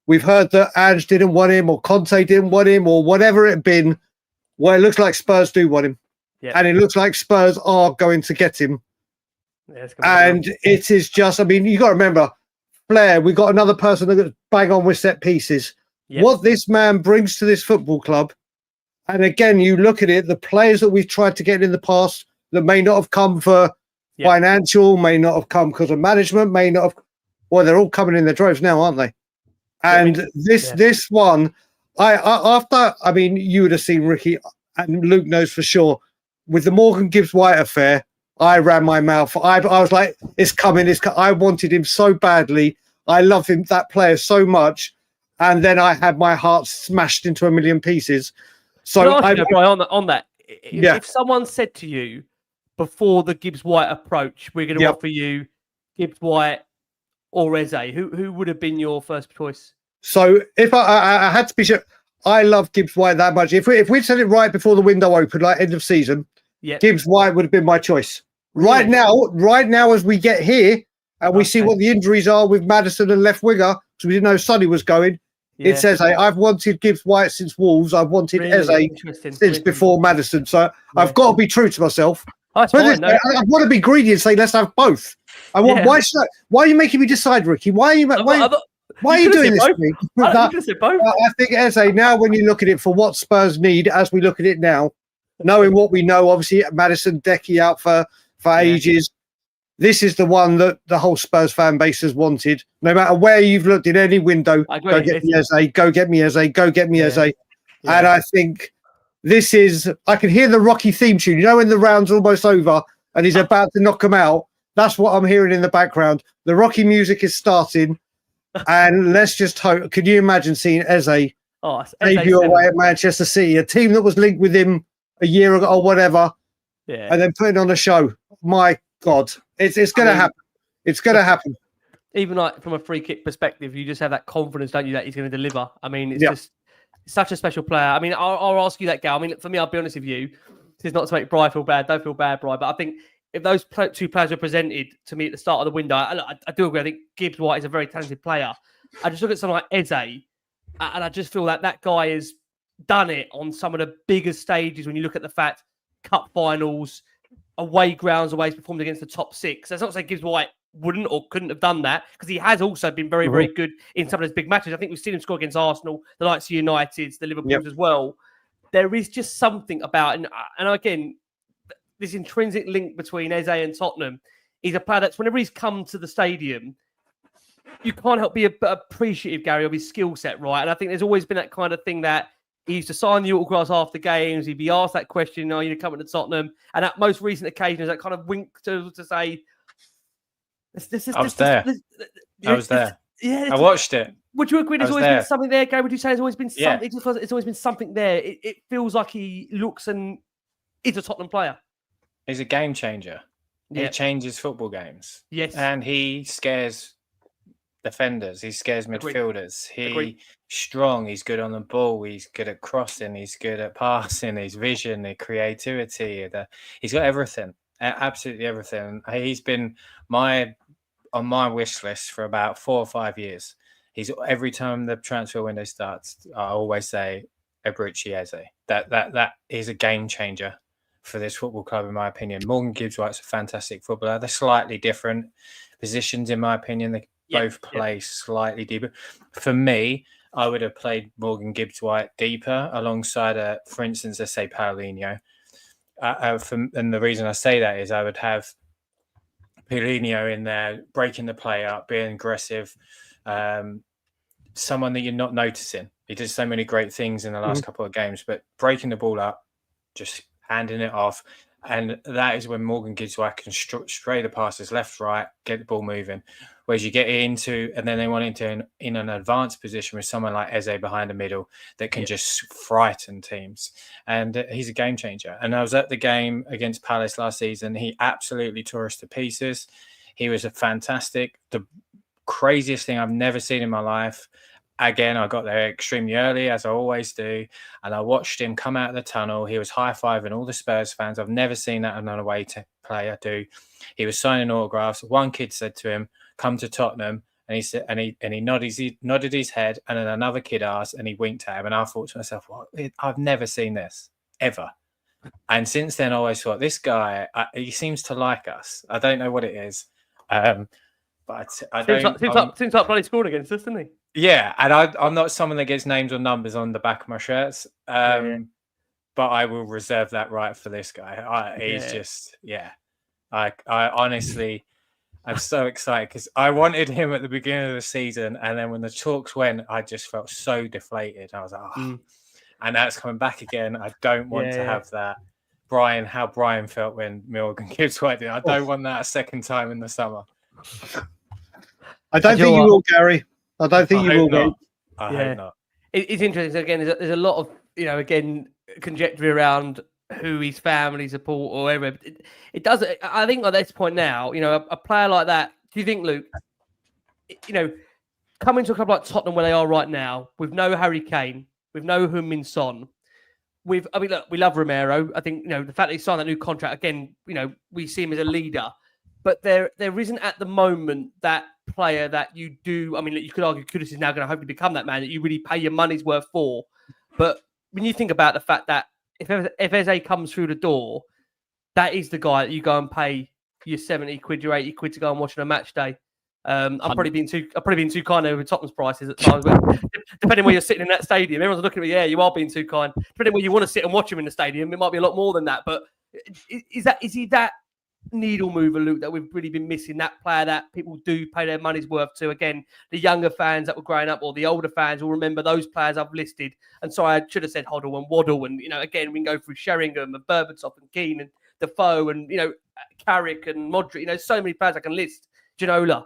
We've heard that 𝐻𝐿𝐴𝐻 didn't want him, or Conte didn't want him, or whatever it been. Well, it looks like Spurs do want him. Yeah. And it looks like Spurs are going to get him. Yeah, and it is just, I mean, you got to remember, Flair, we got another person that got bang on with set pieces. Yep. What this man brings to this football club, and again, you look at it, the players that we've tried to get in the past that may not have come for financial, may not have come because of management, may not have. Well, they're all coming in their droves now, aren't they? And this one, I mean, you would have seen Ricky, and Luke knows for sure, with the Morgan Gibbs-White affair, I ran my mouth. I was like, it's coming. I wanted him so badly. I love him, that player, so much. And then I had my heart smashed into a million pieces. So on that, if someone said to you before the Gibbs-White approach, we're going to offer you Gibbs-White or Eze, who would have been your first choice? So if I had to be sure, I love Gibbs-White that much. If we'd said it right before the window opened, like end of season, Gibbs-White would have been my choice. Right now, as we get here and we see what the injuries are with Maddison and left winger, because we didn't know Sonny was going. It says, I've wanted Gibbs-White since Wolves. I've wanted Eze since before Maddison. So I've got to be true to myself. I want to be greedy and say, let's have both. I want. Why are you making me decide, Ricky? Why are you doing this to me? I think Eze, now when you look at it for what Spurs need, as we look at it now, knowing what we know, obviously Maddison, Decky out for ages. This is the one that the whole Spurs fan base has wanted. No matter where you've looked in any window, go get me Eze, go get me Eze, go get me Eze. And I think this is, I can hear the Rocky theme tune, you know, when the round's almost over and he's about to knock him out. That's what I'm hearing in the background. The Rocky music is starting. And let's just hope, can you imagine seeing Eze debut away at Manchester City, a team that was linked with him a year ago or whatever, and then putting on a show? My God, it's going to happen. It's going to happen. Even like from a free kick perspective, you just have that confidence, don't you, that he's going to deliver. I mean, it's just such a special player. I mean, I'll ask you that, Gal. I mean, for me, I'll be honest with you. This is not to make Bri feel bad. Don't feel bad, Bri. But I think if those two players were presented to me at the start of the window, I do agree. I think Gibbs-White is a very talented player. I just look at someone like Eze, and I just feel like that guy has done it on some of the bigger stages. When you look at the fact, cup finals, away grounds, away he's performed against the top six. That's not to say Gibbs White wouldn't or couldn't have done that, because he has also been very, very good in some of those big matches. I think we've seen him score against Arsenal, the likes of Uniteds, the Liverpools as well. There is just something about, and again, this intrinsic link between Eze and Tottenham. He's a player that's, whenever he's come to the stadium, you can't help be appreciative, Gary, of his skill set, right? And I think there's always been that kind of thing that he used to sign the autographs after games. He'd be asked that question, "Are you coming to Tottenham?" And that most recent occasion is that kind of wink to say, I was there. Yeah, I watched it. Would you agree? There's always been something there, Gary? Would you say there's always been something? Yeah. It's always been something there. It feels like he looks and is a Tottenham player. He's a game changer. He changes football games. Yes, and he scares defenders. He scares midfielders. He's strong. He's good on the ball. He's good at crossing. He's good at passing. His vision, his creativity. He's got everything. Absolutely everything. He's been on my wish list for about 4 or 5 years. He's every time the transfer window starts, I always say Eberechi Eze. That is a game changer for this football club, in my opinion. Morgan Gibbs White's a fantastic footballer. They're slightly different positions, in my opinion. They both play slightly deeper. For me, I would have played Morgan Gibbs White deeper alongside, for instance, let's say Paulinho. And the reason I say that is I would have Paulinho in there, breaking the play up, being aggressive, someone that you're not noticing. He did so many great things in the last couple of games, but breaking the ball up, just handing it off. And that is when Morgan Gibbs White can stray the passes left, right, get the ball moving. Whereas you get into, and then they want into in an advanced position with someone like Eze behind the middle that can just frighten teams. And he's a game changer. And I was at the game against Palace last season. He absolutely tore us to pieces. He was the craziest thing I've never seen in my life. Again, I got there extremely early, as I always do, and I watched him come out of the tunnel. He was high-fiving all the Spurs fans. I've never seen that on an away player do. He was signing autographs. One kid said to him, "Come to Tottenham," and he said, and he nodded his head. And then another kid asked, and he winked at him. And I thought to myself, "Well, I've never seen this ever." And since then, I always thought, this guy, he seems to like us. I don't know what it is. But I don't. Seems like bloody scored against us, didn't he? Yeah, and I'm not someone that gets names or numbers on the back of my shirts, but I will reserve that right for this guy. He's just, I honestly, I'm so excited because I wanted him at the beginning of the season, and then when the talks went, I just felt so deflated. I was like, and now it's coming back again. I don't want to have that. How Brian felt when Morgan Gibbs White did. I don't want that a second time in the summer. I don't think you will, Gary. I don't think you will. Not. I hope not. It's interesting. Again, there's a lot of, conjecture around who his family support or whatever. It does. I think at this point now, a player like that, do you think, Luke, coming to a club like Tottenham where they are right now, with no Harry Kane, with no Heung-Min Son, look, we love Romero. I think, the fact that he signed that new contract, again, we see him as a leader. But there isn't at the moment that player that you do. I mean, you could argue Kudus is now going to hopefully become that man that you really pay your money's worth for. But when you think about the fact that if Eze comes through the door, that is the guy that you go and pay your 70 quid, your 80 quid to go and watch on a match day. I'm probably being too kind over Tottenham's prices at times. Depending where you're sitting in that stadium, everyone's looking at me. Yeah, you are being too kind. Depending where you want to sit and watch him in the stadium, it might be a lot more than that. But is he that needle mover, Luke, that we've really been missing? That player that people do pay their money's worth to. Again, the younger fans that were growing up, or the older fans, will remember those players I've listed. And so I should have said Hoddle and Waddle, and again, we can go through Sheringham and Berbatov and Keane and Defoe and Carrick and Modric. So many players I can list. Ginola.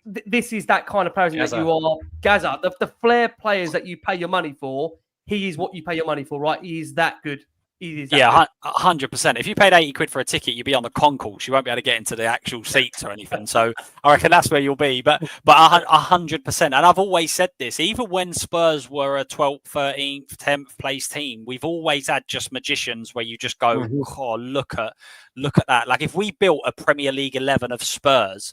This is that kind of player that you are. Gaza, the flair players that you pay your money for. He is what you pay your money for, right? He is that good. 100%. If you paid 80 quid for a ticket, you'd be on the concourse. You won't be able to get into the actual seats or anything. So I reckon that's where you'll be. But 100%. And I've always said this, even when Spurs were a 12th, 13th, 10th place team, we've always had just magicians where you just go, oh, look at that. Like if we built a Premier League 11 of Spurs,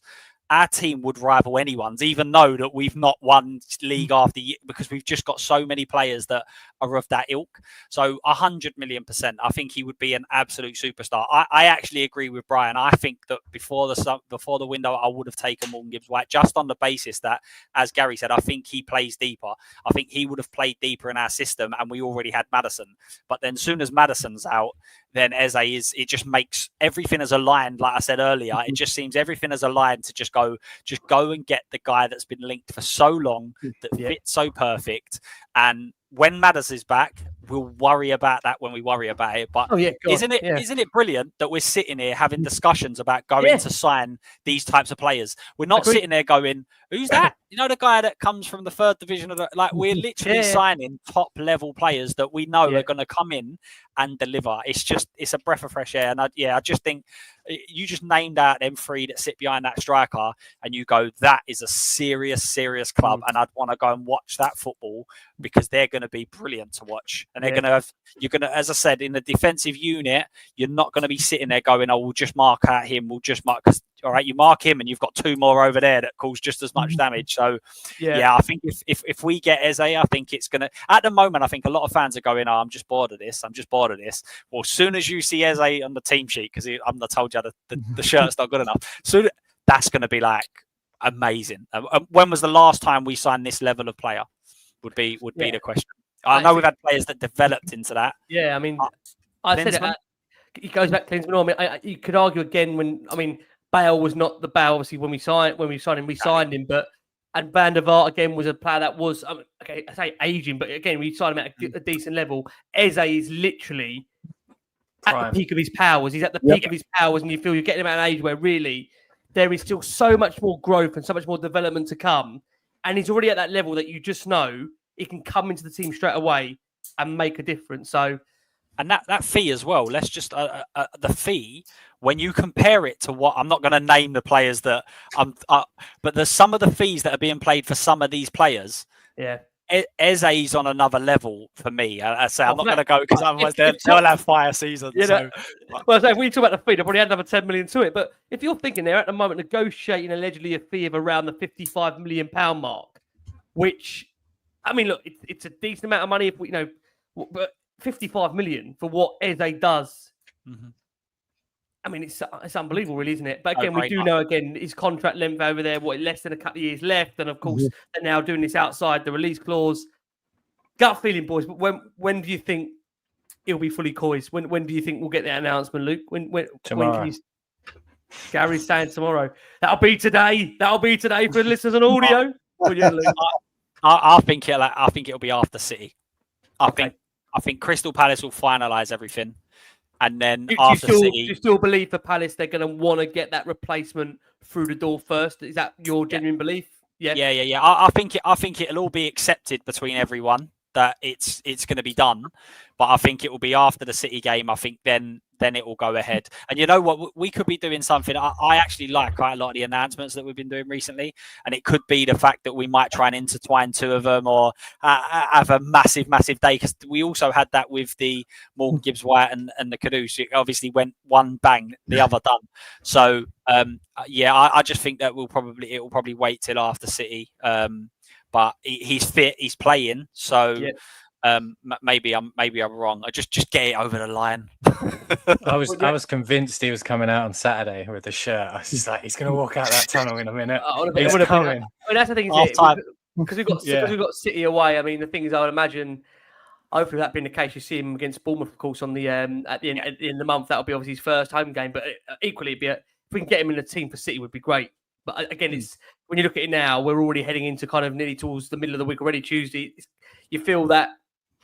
our team would rival anyone's, even though that we've not won league after year, because we've just got so many players that are of that ilk. So 100,000,000%, I think he would be an absolute superstar. I actually agree with Brian. I think that before the window, I would have taken Morgan Gibbs-White, just on the basis that, as Gary said, I think he plays deeper. I think he would have played deeper in our system, and we already had Maddison. But then, soon as Maddison's out, then Eze it just makes everything as aligned. Like I said earlier, it just seems everything as aligned to just go and get the guy that's been linked for so long, that fits so perfect. And when Maddison is back, we'll worry about that when we worry about it. But isn't it brilliant that we're sitting here having discussions about going to sign these types of players? We're not sitting there going, "Who's that?" You know, the guy that comes from the third division of we're literally signing top level players that we know are going to come in and deliver. It's a breath of fresh air. And I just think you just named out them three that sit behind that striker, and you go, that is a serious club, and I'd want to go and watch that football, because they're going to be brilliant to watch. And they're going to have, you're going to, as I said, in the defensive unit, you're not going to be sitting there going, "Oh, we'll just mark out him. We'll just mark," because all right, you mark him and you've got two more over there that cause just as much damage. So I think if we get Eze, I think it's going to, at the moment, I think a lot of fans are going, "Oh, I'm just bored of this. Well, as soon as you see Eze on the team sheet, because I'm not told you the shirt's not good enough, so that's going to be like amazing. When was the last time we signed this level of player? Would be the question. I know we've had players that developed into that. Yeah, I mean, I said it goes back to Klinsmann. I mean, you could argue again Bale was not the Bale, obviously, when we signed him, and Van der Vaart again was a player that was, I say aging, but again, we signed him at a decent level. Eze is literally at the peak of his powers. He's at the peak of his powers, and you feel you're getting him at an age where really there is still so much more growth and so much more development to come. And he's already at that level that you just know he can come into the team straight away and make a difference. So, and that fee as well. Let's just the fee, when you compare it to what, I'm not going to name the players that but there's some of the fees that are being played for some of these players. Yeah, Eze's on another level for me. I say I'm not going to go, because otherwise they'll have fire season. So. Well, so if we talk about the fee, they've already had another 10 million to it. But if you're thinking they're at the moment negotiating allegedly a fee of around the £55 million mark, which, I mean, look, it's a decent amount of money if we, but 55 million for what Eze does. Mm-hmm. I mean, it's unbelievable, really, isn't it? But again, we do know, again, his contract length over there, less than a couple of years left. And of course, they're now doing this outside the release clause. Gut feeling, boys, but when do you think it'll be fully poised? When do you think we'll get that announcement, Luke? Tomorrow. When Gary's saying tomorrow. That'll be today for listeners on audio. I think it'll be after City. I think Crystal Palace will finalise everything. And then City, do you still believe for Palace they're going to want to get that replacement through the door first? Is that your genuine belief? Yeah. I think it'll all be accepted between everyone that it's going to be done, but I think it will be after the City game. I think then it will go ahead. And you know what? We could be doing something. I actually like quite a lot of the announcements that we've been doing recently, and it could be the fact that we might try and intertwine two of them, or have a massive day, because we also had that with the Morgan Gibbs-White and the Kudus. It obviously went one bang, the other done. So I just think that it will probably wait till after City. But he's fit, he's playing, so maybe I'm wrong. I just get it over the line. I was convinced he was coming out on Saturday with the shirt. I was just like, he's going to walk out that tunnel in a minute. He's coming. That's the thing, because we've got City away. I mean, the thing is, I would imagine, hopefully that being the case, you see him against Bournemouth, of course, on the at the end of the month. That'll be obviously his first home game. But equally, if we can get him in the team for City, would be great. But again, it's when you look at it now, we're already heading into kind of nearly towards the middle of the week already. Tuesday, you feel that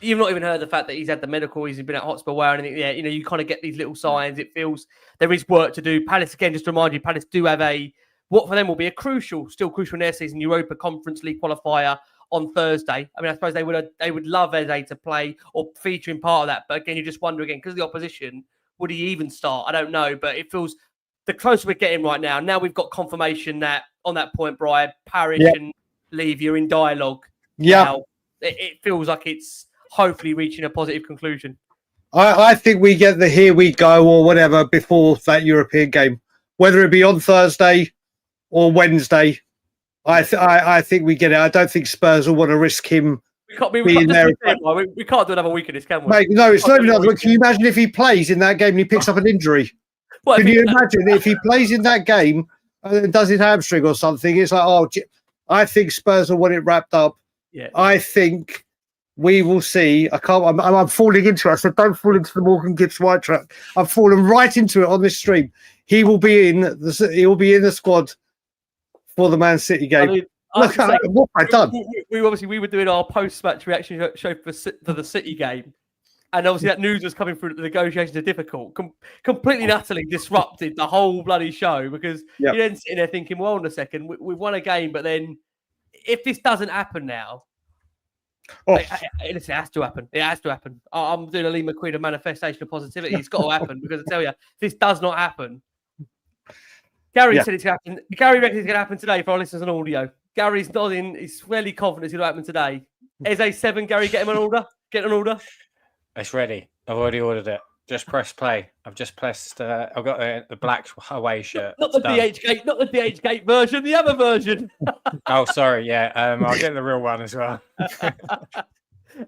you've not even heard the fact that he's had the medical, he's been at Hotspur or anything. Yeah, you kind of get these little signs. It feels there is work to do. Palace, again, just to remind you, Palace do have what for them will be still crucial in their season, Europa Conference League qualifier on Thursday. I mean, I suppose they would love Eze to play or feature in part of that. But again, you just wonder again, because of the opposition, would he even start? I don't know, but it feels the closer we're getting right now. Now we've got confirmation that on that point, Brian, Parish and Levy are in dialogue. Yeah, now, it feels like it's hopefully reaching a positive conclusion. I think we get the here we go or whatever before that European game, whether it be on Thursday or Wednesday. I think we get it. I don't think Spurs will want to risk him. We can't do another week of this, can we? Mate, no, it's not another week. Can you imagine if he plays in that game and he picks up an injury? Can you imagine if he plays in that game and does his hamstring or something? It's like, oh, I think Spurs will want it wrapped up. Yeah. I think we will see. I'm falling into it. I said, don't fall into the Morgan Gibbs White trap. I'm falling right into it on this stream. He will be in the squad for the Man City game. I mean, look, what have I done? We were doing our post-match reaction show for the City game, and obviously that news was coming through that the negotiations are difficult. Completely and utterly disrupted the whole bloody show because you're then sitting there thinking, well, in a second, we won a game, but then if this doesn't happen now, it has to happen. It has to happen. I'm doing a Lee McQueen of manifestation of positivity. It's got to happen because I tell you, if this does not happen. Gary said it's going to happen. Gary reckons it's going to happen today for our listeners on audio. Gary's nodding. He's fairly confident it's going to happen today. Eze 7, Gary, get him an order. Get an order. It's ready. I've already ordered it. Just press play. I've just pressed. I've got the black away shirt. Not the DH Gate version. The other version. Oh, sorry. Yeah. I'll get the real one as well.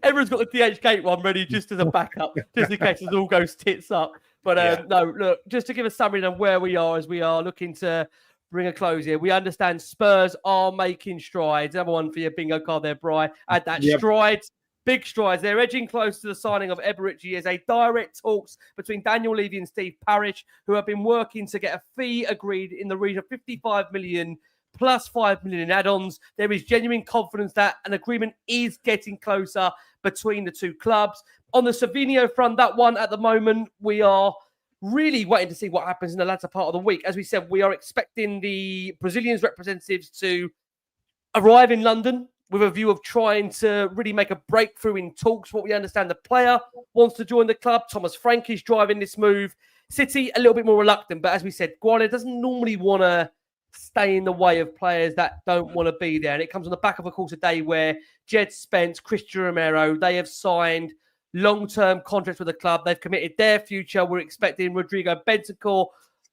Everyone's got the DH Gate one ready just as a backup, just in case it all goes tits up. But no, look, just to give a summary of where we are as we are looking to bring a close here. We understand Spurs are making strides. Another one for your bingo card there, Bri. Add that strides. Big strides. They're edging close to the signing of Eberechi Eze. Direct talks between Daniel Levy and Steve Parish, who have been working to get a fee agreed in the region of 55 million plus 5 million in add-ons. There is genuine confidence that an agreement is getting closer between the two clubs. On the Savinho front, that one at the moment, we are really waiting to see what happens in the latter part of the week. As we said, we are expecting the Brazilians representatives to arrive in London with a view of trying to really make a breakthrough in talks. What we understand, the player wants to join the club. Thomas Frank is driving this move. City, a little bit more reluctant. But as we said, Guardiola doesn't normally want to stay in the way of players that don't want to be there. And it comes on the back of, course, a day where Djed, Spence, Cristian Romero, they have signed long-term contracts with the club. They've committed their future. We're expecting Rodrigo Bentancur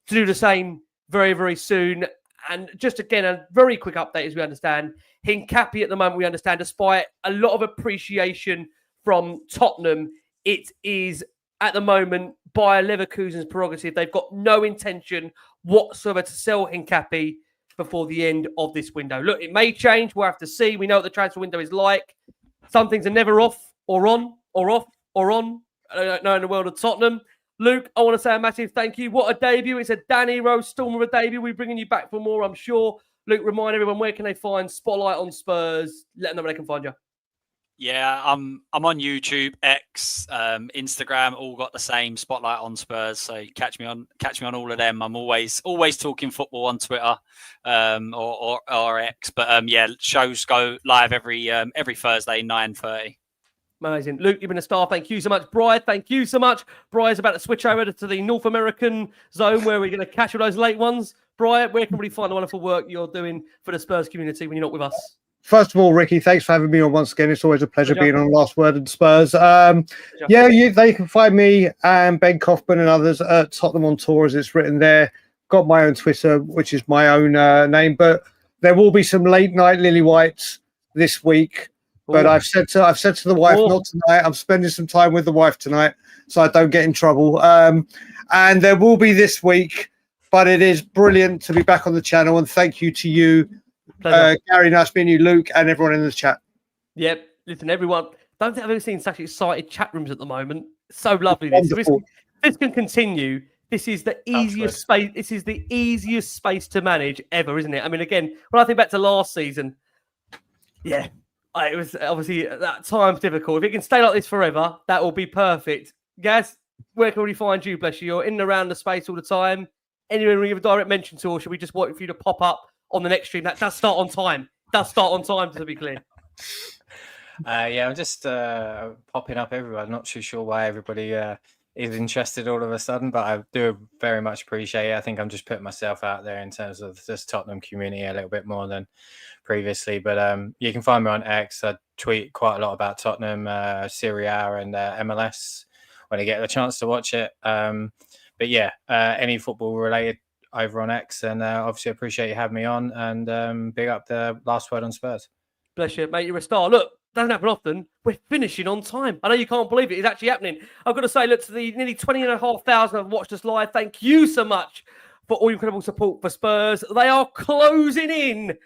to do the same very, very soon. And just again, a very quick update as we understand. Hincapié at the moment, we understand, despite a lot of appreciation from Tottenham, it is at the moment Bayer Leverkusen's prerogative. They've got no intention whatsoever to sell Hincapié before the end of this window. Look, it may change. We'll have to see. We know what the transfer window is like. Some things are never off or on or off or on. I don't know in the world of Tottenham. Luke, I want to say a massive thank you. What a debut. It's a Danny Rose Storm of a debut. We're bringing you back for more, I'm sure. Luke, remind everyone, where can they find Spotlight on Spurs? Let them know where they can find you. Yeah, I'm on YouTube, X, Instagram, all got the same Spotlight on Spurs. So catch me on all of them. I'm always talking football on Twitter or X. But shows go live every Thursday, 9:30. Amazing. Luke, you've been a star. Thank you so much. Bri, thank you so much. Bri is about to switch over to the North American zone where we're going to catch all those late ones. Bri, where can we find the wonderful work you're doing for the Spurs community when you're not with us? First of all, Ricky, thanks for having me on once again. It's always a pleasure being on Last Word on Spurs. They can find me and Ben Kaufman and others at Tottenham on Tour, as it's written there. Got my own Twitter, which is my own name, but there will be some late night Lily Whites this week. But I've said to the wife, not tonight. I'm spending some time with the wife tonight, so I don't get in trouble. And there will be this week, but it is brilliant to be back on the channel. And thank you to you, Gary, nice meeting you, Luke, and everyone in the chat. Yep. Listen, everyone. Don't think I've ever seen such excited chat rooms at the moment. So lovely. This can continue. This is the easiest space. This is the easiest space to manage ever, isn't it? I mean, again, when I think back to last season, it was obviously that time's difficult. If it can stay like this forever, that will be perfect. Gaz, where can we find you? Bless you. You're in and around the space all the time. Anyone we give a direct mention to, or should we just wait for you to pop up on the next stream? That does start on time. To be clear. I'm just popping up everywhere. I'm not too sure why everybody is interested all of a sudden, but I do very much appreciate it. I think I'm just putting myself out there in terms of this Tottenham community a little bit more than previously. But you can find me on X. I tweet quite a lot about Tottenham, Serie A and MLS when I get the chance to watch it. But any football related over on X, and obviously appreciate you having me on, and big up the Last Word on Spurs. Bless you, mate. You're a star. Look, doesn't happen often. We're finishing on time. I know you can't believe it. It's actually happening. I've got to say, look, to the nearly 20,500 have watched us live, thank you so much for all your incredible support for Spurs. They are closing in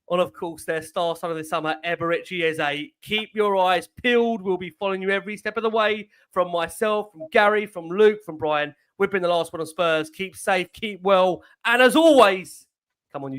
on, of course, their star son of the summer, Eberechi Eze. Keep your eyes peeled. We'll be following you every step of the way, from myself, from Gary, from Luke, from Brian. We've been the Last Word on Spurs. Keep safe, keep well, and as always, come on, you